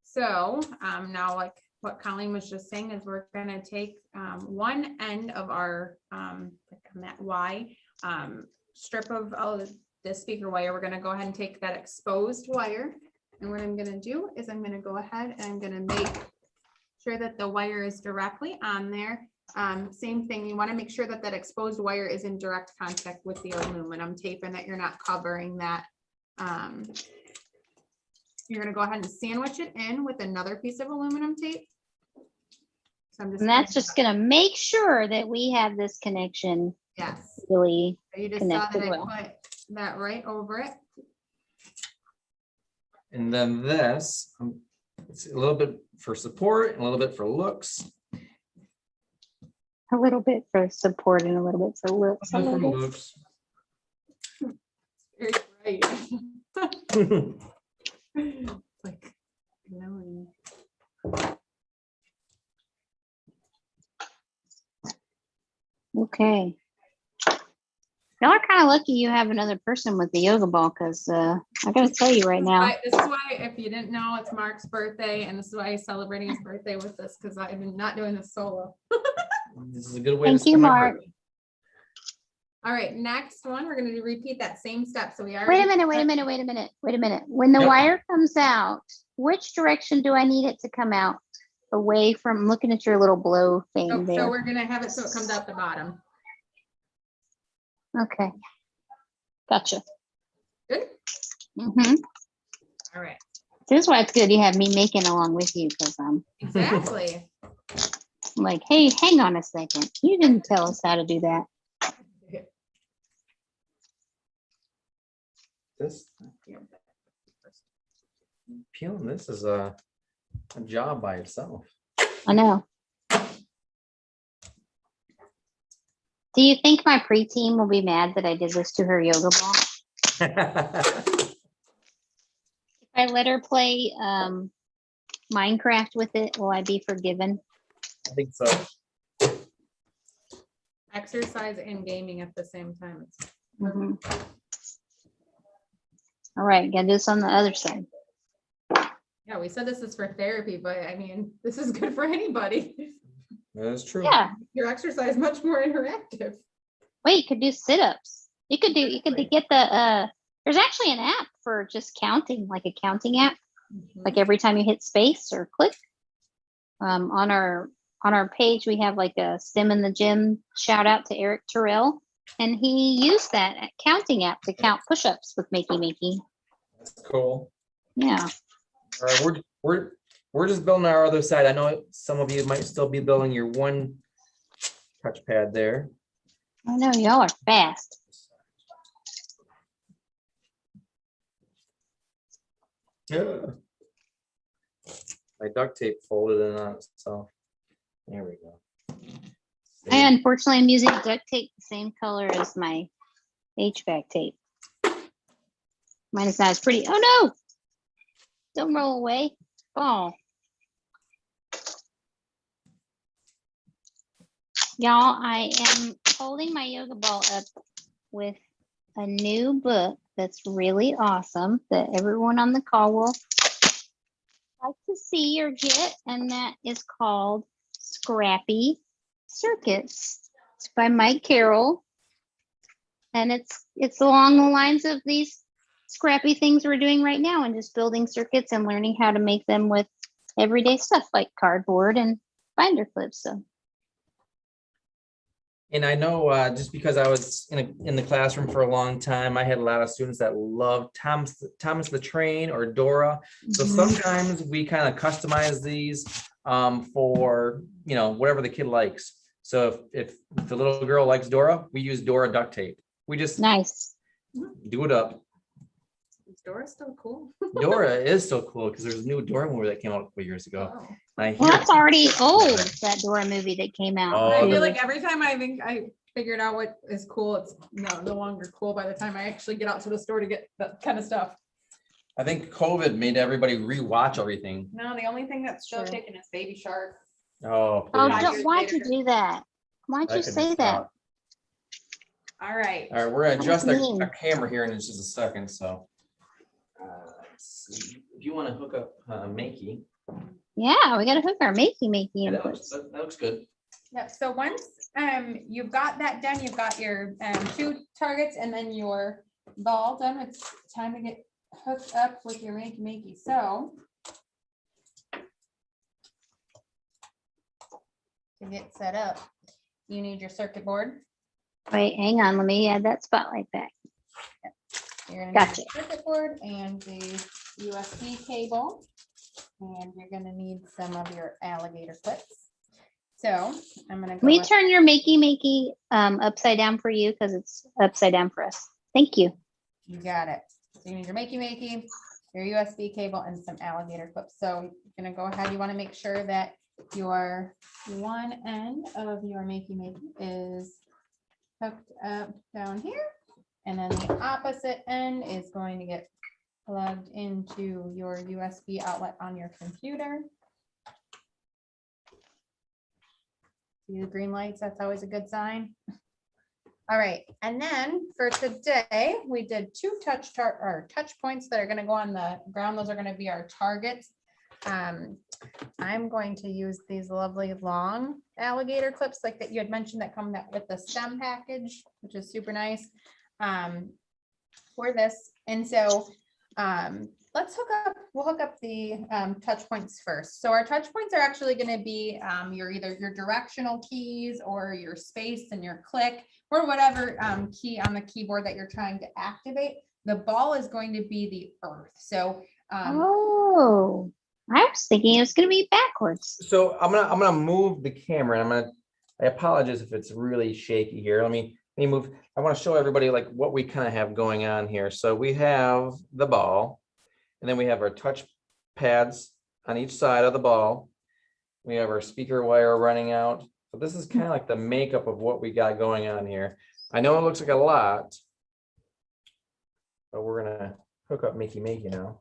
B: So now, like what Colleen was just saying, is we're going to take one end of our that Y strip of the speaker wire. We're going to go ahead and take that exposed wire. And what I'm going to do is I'm going to go ahead and I'm going to make sure that the wire is directly on there. Same thing, you want to make sure that that exposed wire is in direct contact with the aluminum tape and that you're not covering that You're gonna go ahead and sandwich it in with another piece of aluminum tape. So I'm just.
A: And that's just gonna make sure that we have this connection
B: Yes.
A: really.
B: So you just saw that
A: Connected
B: I
A: well.
B: put that right over it.
C: And then this, it's a little bit for support, and a little bit for looks.
A: A little bit for support and a little bit for looks.
C: For looks.
B: Very bright. Like, no.
A: Okay. Y'all are kind of lucky you have another person with the yoga ball, because I gotta tell you right now.
B: This is why, if you didn't know, it's Mark's birthday, and this is why he's celebrating his birthday with us, because I'm not doing this solo.
C: This is a good way
A: Thank
C: to
A: you,
C: spend my
A: Mark.
C: birthday.
B: All right, next one, we're gonna repeat that same step. So we are.
A: Wait a minute. When the
C: Yep.
A: wire comes out, which direction do I need it to come out? Away from, looking at your little blow thing
B: So
A: there.
B: we're gonna have it so it comes out the bottom.
A: Okay. Gotcha.
B: Good.
A: Mm-hmm.
B: All right.
A: This is why it's good you have me making along with you, because I'm
B: Exactly.
A: like, hey, hang on a second. You didn't tell us how to do that.
C: This peeling this is a job by itself.
A: I know. Do you think my pre-team will be mad that I did this to her yoga ball? If I let her play Minecraft with it, will I be forgiven?
C: I think so.
B: Exercise and gaming at the same time.
A: Mhm. All right, gotta do this on the other side.
B: Yeah, we said this is for therapy, but I mean, this is good for anybody.
C: That is true.
A: Yeah.
B: Your exercise much more interactive.
A: Wait, you could do sit-ups. You could get the there's actually an app for just counting, like a counting app. Like every time you hit space or click. On our page, we have like a STEM in the Gym shout out to Eric Terrell. And he used that counting app to count push-ups with Makey Makey.
C: That's cool.
A: Yeah.
C: All right, we're just building our other side. I know some of you might still be building your one touchpad there.
A: I know y'all are fast.
C: Yeah. My duct tape folded in on it, so there we go.
A: I unfortunately am using duct tape the same color as my HVAC tape. Mine is not as pretty. Oh no! Don't roll away. Oh. Y'all, I am holding my yoga ball up with a new book that's really awesome that everyone on the call will like to see or get, and that is called Scrappy Circuits. It's by Mike Carroll, and it's along the lines of these scrappy things we're doing right now, and just building circuits and learning how to make them with everyday stuff like cardboard and binder clips. So.
C: And I know just because I was in the classroom for a long time, I had a lot of students that loved Thomas the Train or Dora. So sometimes we kind of customize these for whatever the kid likes. So if the little girl likes Dora, we use Dora duct tape. We just
A: Nice.
C: do it up.
B: Is Dora still cool?
C: Dora is so cool because there's a new Dora movie that came out a couple years ago.
B: Oh.
C: I
A: Well,
C: hear
A: that's already old, that Dora movie that came out.
C: Oh,
B: I
C: the-
B: feel like every time I think I figured out what is cool, it's no longer cool by the time I actually get out to the store to get that kind of stuff.
C: I think COVID made everybody rewatch everything.
B: No, the only thing that's still
A: Sure.
B: taken is Baby Shark.
C: Oh,
A: Oh,
C: please.
A: why'd you do that? Why'd
C: That
A: you
C: could be
A: say that?
C: stopped.
B: All right.
C: All right, we're gonna adjust
A: That was
C: our
A: mean.
C: camera here in just a second, so. Let's see. If you want to hook up Makey,
A: Yeah, we gotta hook our Makey Makey
C: yeah,
A: inputs.
C: that looks good.
B: Yep. So once you've got that done, you've got your 2 targets and then your ball done, it's time to get hooked up with your Makey Makey. So to get set up, you need your circuit board.
A: Wait, hang on, let me add that spotlight back.
B: You're gonna
A: Gotcha.
B: need the circuit board and the USB cable. And you're gonna need some of your alligator clips. So I'm gonna
A: Can
B: go
A: we
B: with,
A: turn your Makey Makey upside down for you because it's upside down for us? Thank you.
B: you got it. So you need your Makey Makey, your USB cable, and some alligator clips. So you're gonna go ahead, you wanna make sure that your one end of your Makey Makey is hooked up down here. And then the opposite end is going to get plugged into your USB outlet on your computer. See the green lights? That's always a good sign. All right, and then for today, we did two touch points that are going to go on the ground. Those are going to be our targets. I'm going to use these lovely long alligator clips like that you had mentioned that come with the stem package, which is super nice for this. And so we'll hook up the touch points first. So our touch points are actually going to be either your directional keys or your space and your click or whatever key on the keyboard that you're trying to activate. The ball is going to be the earth. So
A: Oh, I was thinking it was going to be backwards.
C: So I'm gonna move the camera, and I apologize if it's really shaky here. Let me move. I want to show everybody like what we kind of have going on here. So we have the ball, and then we have our touch pads on each side of the ball. We have our speaker wire running out. So this is kind of like the makeup of what we got going on here. I know it looks like a lot, but we're gonna hook up Makey Makey now.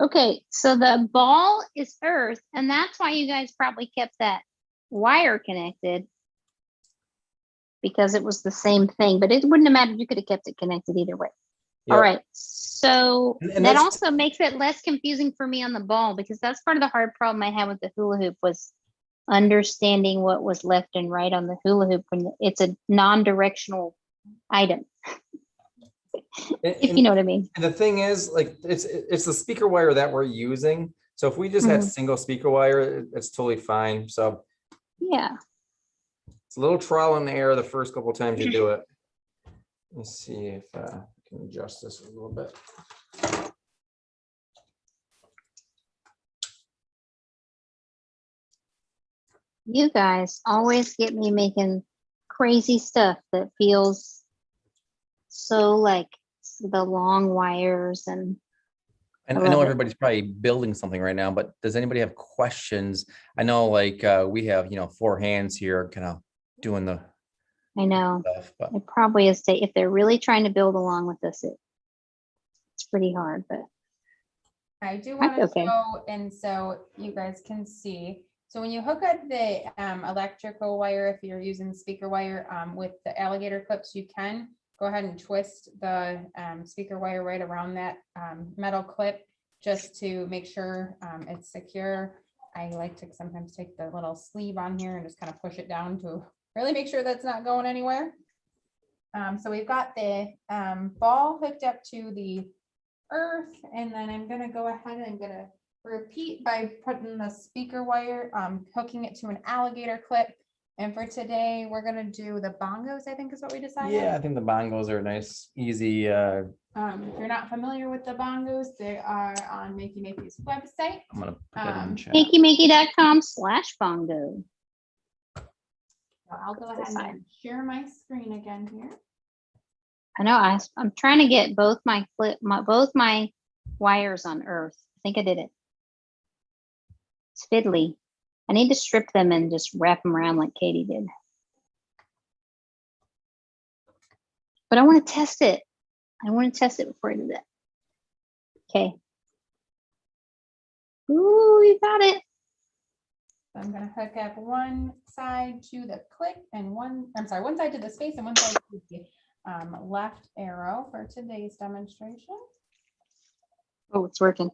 A: Okay, so the ball is earth, and that's why you guys probably kept that wire connected because it was the same thing, but it wouldn't have mattered. You could have kept it connected either way.
C: Yep.
A: All right, so
C: And
A: that
C: that's-
A: also makes it less confusing for me on the ball because that's part of the hard problem I had with the hula hoop was understanding what was left and right on the hula hoop when it's a non-directional item, if you know what I mean.
C: And the thing is, like, it's the speaker wire that we're using. So if we just had
A: Mhm.
C: single speaker wire, it's totally fine. So
A: Yeah.
C: it's a little trial and error the first couple of times you do it. Let's see if I can adjust this a little bit.
A: You guys always get me making crazy stuff that feels so like the long wires and
C: And
A: I
C: I know
A: love it.
C: everybody's probably building something right now, but does anybody have questions? I know like we have, 4 hands here kind of doing the
A: I know
C: stuff, but
A: it probably is if they're really trying to build along with us, it's pretty hard, but
B: I do want to
A: okay.
B: show, and so you guys can see. So when you hook up the electrical wire, if you're using speaker wire with the alligator clips, you can go ahead and twist the speaker wire right around that metal clip just to make sure it's secure. I like to sometimes take the little sleeve on here and just kind of push it down to really make sure that's not going anywhere. So we've got the ball hooked up to the earth, and then I'm going to go ahead and I'm going to repeat by putting the speaker wire, hooking it to an alligator clip. And for today, we're going to do the bongos, I think is what we decided.
C: yeah, I think the bongos are nice, easy.
B: If you're not familiar with the bongos, they are on Makey Makey's website.
C: I'm gonna put that in chat.
A: MakeyMakey.com/bongo.
B: So I'll go ahead and share my screen again here.
A: I know I'm trying to get both my wires on earth. I think I did it. It's fiddly. I need to strip them and just wrap them around like Katie did. But I want to test it. I want to test it before I do that. Okay. Ooh, you got it.
B: So I'm going to hook up one side to the click and one side to the space and one side to the left arrow for today's demonstration.
A: Oh, it's working.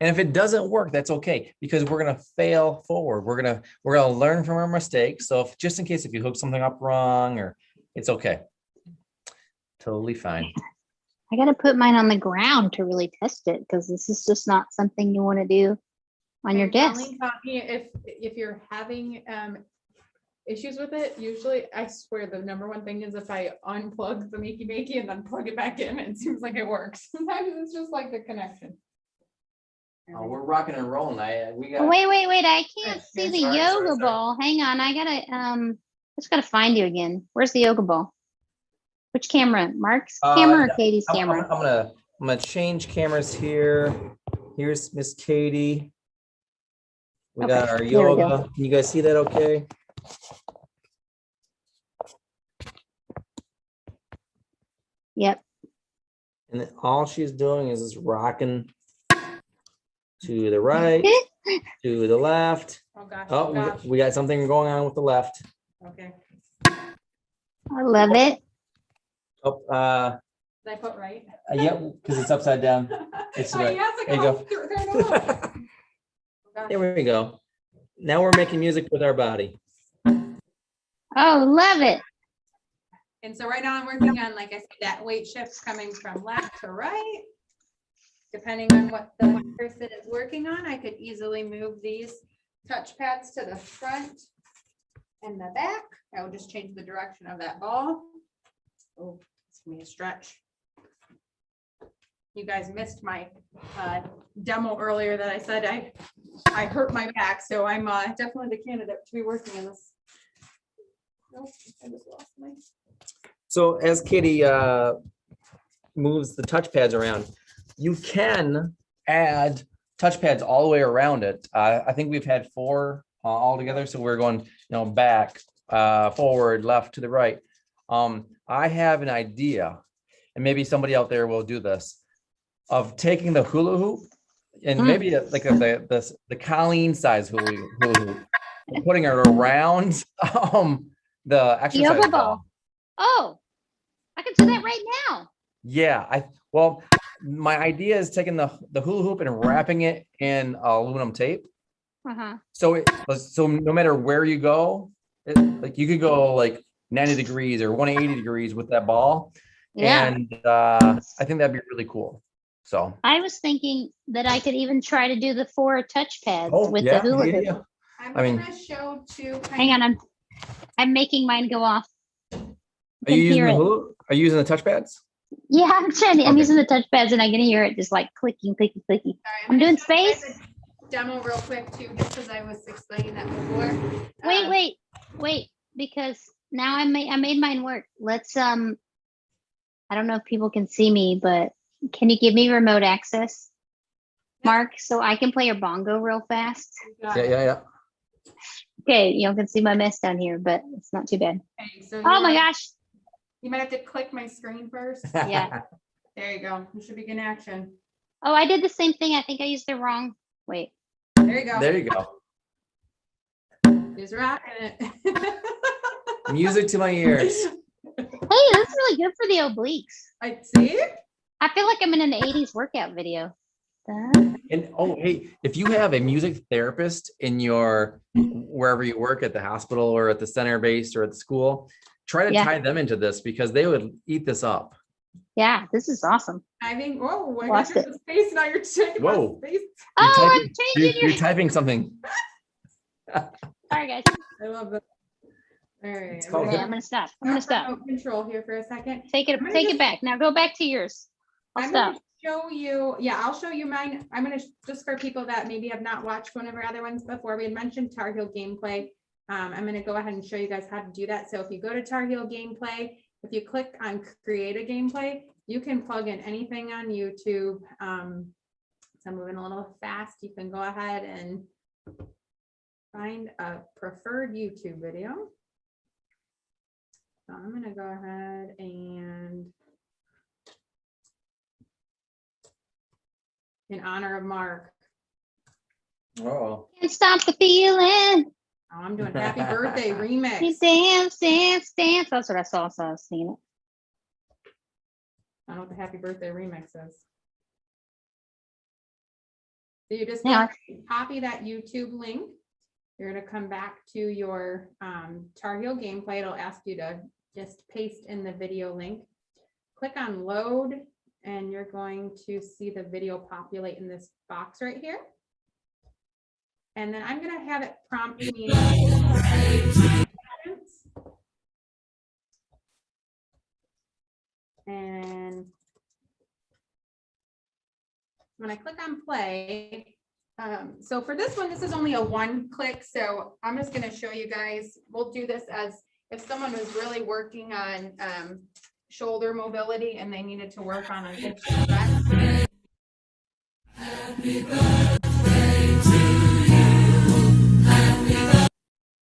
C: And if it doesn't work, that's okay, because we're gonna fail forward. We're gonna learn from our mistakes. So if just in case if you hook something up wrong, or it's okay. Totally fine.
A: I got to put mine on the ground to really test it because this is just not something you want to do on your
B: And
A: desk.
B: Colleen taught me if you're having issues with it, usually I swear the number one thing is if I unplug the Makey Makey and then plug it back in, it seems like it works. Sometimes it's just like the connection.
C: Oh, we're rocking and rolling. We got.
A: Oh, wait. I can't
B: Yes,
A: see
B: yes,
A: the
C: sorry,
A: yoga
C: sorry.
A: ball. Hang on. I gotta just gotta find you again. Where's the yoga ball? Which camera? Mark's camera or Katie's
C: I'm
A: camera?
C: gonna change cameras here. Here's Miss Katie. We got
A: Okay,
C: our
A: there we go.
C: yoga. Can you guys see that okay?
A: Yep.
C: And then all she's doing is just rocking to the right, to the left.
B: Oh gosh,
C: Oh,
B: oh gosh.
C: we got something going on with the left.
B: Okay.
A: I love it.
C: Oh,
B: Did I put right?
C: yep, because it's upside down. It's
B: Oh,
C: right.
B: yes, I
C: There you
B: got
C: go.
B: through there, no. Oh, gosh.
C: There we go. Now we're making music with our body.
A: Oh, love it.
B: And so right now I'm working on, like I said, that weight shift coming from left to right. Depending on what the person is working on, I could easily move these touch pads to the front and the back. I will just change the direction of that ball. Oh, it's gonna be a stretch. You guys missed my demo earlier that I said I hurt my back, so I'm definitely the candidate to be working in this. Nope, I just lost my.
C: So as Katie moves the touch pads around, you can add touch pads all the way around it. I think we've had 4 all together. So we're going, back, forward, left, to the right. I have an idea, and maybe somebody out there will do this, of taking the hula hoop and maybe the Colleen size hula hoop and putting it around the exercise
A: Yoga
C: ball.
A: ball. Oh, I can do that right now.
C: Yeah, well, my idea is taking the hula hoop and wrapping it in aluminum tape.
A: Uh-huh.
C: So no matter where you go, like you could go like 90 degrees or 180 degrees with that ball.
A: Yeah.
C: And I think that'd be really cool. So
A: I was thinking that I could even try to do the 4 touch pads with
C: yeah,
A: the hula hoop.
C: yeah.
B: I'm
C: I mean-
B: gonna show two.
A: Hang on, I'm making mine go off.
C: Are you using the hula? Are you using the touch pads?
A: Yeah, I'm
C: Okay.
A: using the touch pads and I can hear it just like clicking.
B: Sorry,
A: I'm doing
B: gonna show you guys
A: space.
B: a demo real quick too, just because I was explaining that before.
A: Wait, because now I made mine work. Let's I don't know if people can see me, but can you give me remote access, Mark, so I can play your bongo real fast?
C: Yeah.
A: Okay, you can see my mess down here, but it's not too bad.
B: Okay, so
A: Oh my gosh.
B: you might have to click my screen first.
A: Yeah.
B: There you go. You should begin action.
A: Oh, I did the same thing. I think I used the wrong. Wait.
B: There you go.
C: There you go.
B: Just rocking it.
C: Music to my ears.
A: Hey, that's really good for the obliques.
B: I see.
A: I feel like I'm in an 80s workout video. Done.
C: And hey, if you have a music therapist in your wherever you work, at the hospital or at the center base or at the school, try to tie them into this because they would eat this up.
A: Yeah, this is awesome.
B: I think, whoa, I
A: Lost
B: got your space now. You're taking
C: Whoa.
B: my space.
A: Oh, I'm
C: You're
A: changing your.
C: typing something.
A: Sorry, guys.
B: I love that. All right.
C: It's called
A: Okay, I'm gonna stop. I'm gonna stop.
B: Remote control here for a second.
A: Take
B: I'm gonna
A: it
B: just-
A: back. Now go back to yours. I'll
B: I'm
A: stop.
B: gonna show you, I'll show you mine. I'm gonna, just for people that maybe have not watched one of our other ones before, we had mentioned Tar Heel gameplay. I'm gonna go ahead and show you guys how to do that. So if you go to Tar Heel gameplay, if you click on create a gameplay, you can plug in anything on YouTube. So I'm moving a little fast. You can go ahead and find a preferred YouTube video. So I'm gonna go ahead and in honor of Mark.
C: Oh.
A: Can't stop the feeling.
B: Oh, I'm doing happy birthday
A: You
B: remix.
A: dance, dance, dance. That's what I saw. So I was singing it.
B: I don't know what the happy birthday remix is. So you just
A: Yeah.
B: copy that YouTube link. You're gonna come back to your Tar Heel gameplay. It'll ask you to just paste in the video link. Click on load, and you're going to see the video populate in this box right here. And then I'm gonna have it prompt me. And when I click on play, so for this one, this is only a 1-click. So I'm just gonna show you guys, we'll do this as if someone was really working on shoulder mobility and they needed to work on a good stretch.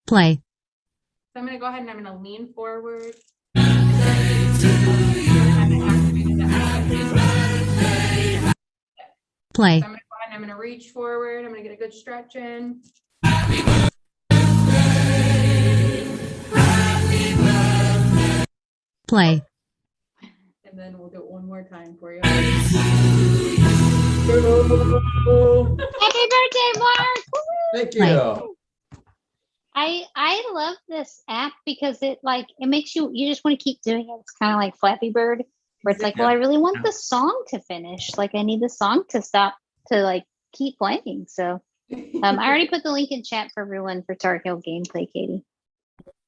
D: Play.
B: So I'm gonna go ahead and I'm gonna lean forward.
D: Play.
B: So I'm gonna go ahead and I'm gonna reach forward. I'm gonna get a good stretch in.
D: Play.
B: And then we'll do it one more time for you.
A: Happy birthday, Mark!
C: Thank
D: Right.
C: you.
A: I love this app because it makes you just want to keep doing it. It's kind of like Flappy Bird, where it's like, well, I really want the song to finish. Like I need the song to stop to keep playing. So I already put the link in chat for everyone for Tar Heel gameplay, Katie.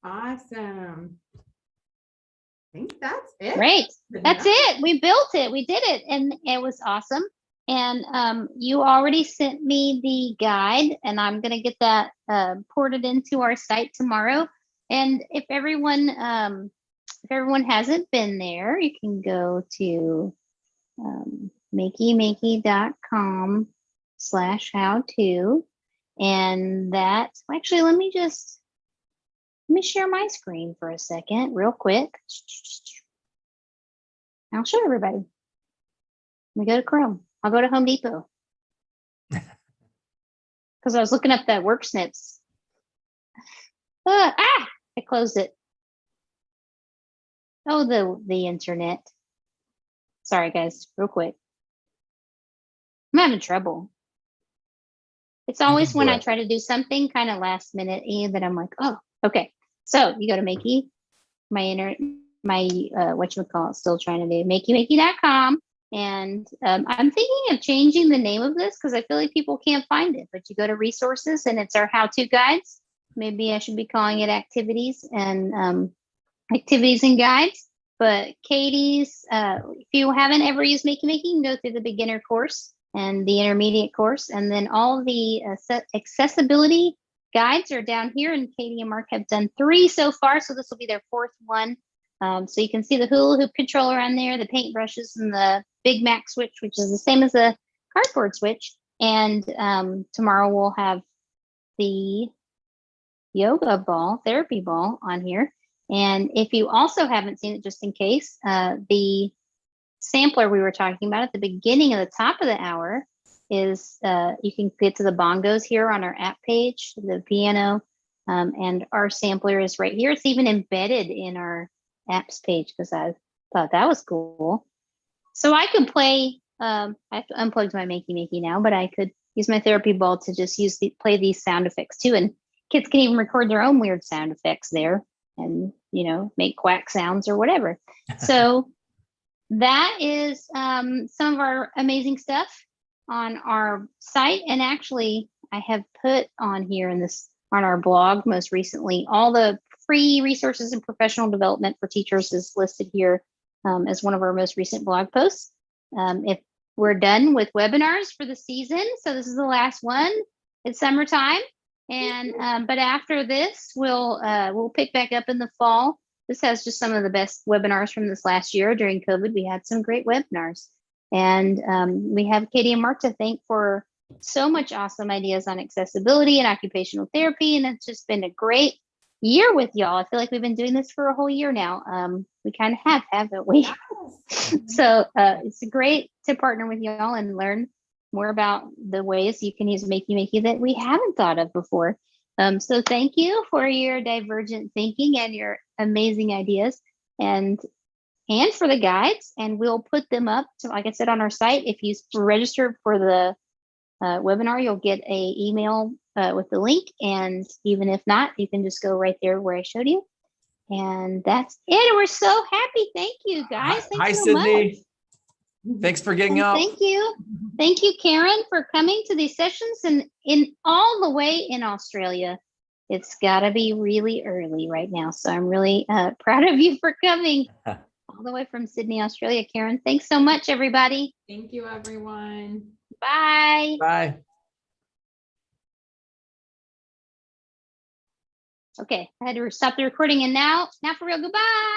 B: Awesome. I think that's it.
A: Great. That's it. We built it. We did it. And it was awesome. And you already sent me the guide, and I'm going to get that ported into our site tomorrow. And if everyone hasn't been there, you can go to makeymakey.com/how-to. And that's actually, let me share my screen for a second, real quick. I'll show everybody. Let me go to Chrome. I'll go to Home Depot. Because I was looking up that work snips. I closed it. Oh, the internet. Sorry, guys, real quick. I'm having trouble. It's always when I try to do something kind of last minute that I'm like, oh, okay. So you go to Makey, whatchamacallit, still trying to do makeymakey.com. And I'm thinking of changing the name of this because I feel like people can't find it. But you go to resources and it's our how-to guides. Maybe I should be calling it activities and guides. But Katie's, if you haven't ever used Makey Makey, you can go through the beginner course and the intermediate course. And then all the accessibility guides are down here. And Katie and Mark have done 3 so far. So this will be their 4th one. So you can see the hula hoop controller on there, the paint brushes, and the Big Mac switch, which is the same as the cardboard switch. And tomorrow we'll have the yoga ball, therapy ball on here. And if you also haven't seen it, just in case, the sampler we were talking about at the beginning of the top of the hour is you can get to the bongos here on our app page, the piano, and our sampler is right here. It's even embedded in our apps page because I thought that was cool. So I could play, I have to unplug my Makey Makey now, but I could use my therapy ball to just play these sound effects too. And kids can even record their own weird sound effects there and, make quack sounds or whatever. So that is some of our amazing stuff on our site. And actually I have put on here on our blog most recently, all the free resources and professional development for teachers is listed here as one of our most recent blog posts. If we're done with webinars for the season, so this is the last one. It's summertime, and but after this, we'll pick back up in the fall. This has just some of the best webinars from this last year. During COVID, we had some great webinars, and we have Katie and Mark to thank for so much awesome ideas on accessibility and occupational therapy, and it's just been a great year with y'all. I feel like we've been doing this for a whole year now. We kind of have, haven't we? So it's great to partner with y'all and learn more about the ways you can use Makey Makey that we haven't thought of before. So thank you for your divergent thinking and your amazing ideas and for the guides. And we'll put them up to, like I said, on our site. If you register for the webinar, you'll get a email with the link. And even if not, you can just go right there where I showed you. And that's it. We're so happy. Thank you, guys. Thanks
C: Hi,
A: so
C: Sydney.
A: much.
C: Thanks for getting
A: Well,
C: up.
A: thank you. Thank you, Karen, for coming to these sessions and in all the way in Australia. It's got to be really early right now. So I'm really proud of you for coming all the way from Sydney, Australia, Karen. Thanks so much, everybody.
B: Thank you, everyone.
A: Bye.
C: Bye.
A: Okay, I had to stop the recording and now for real, goodbye.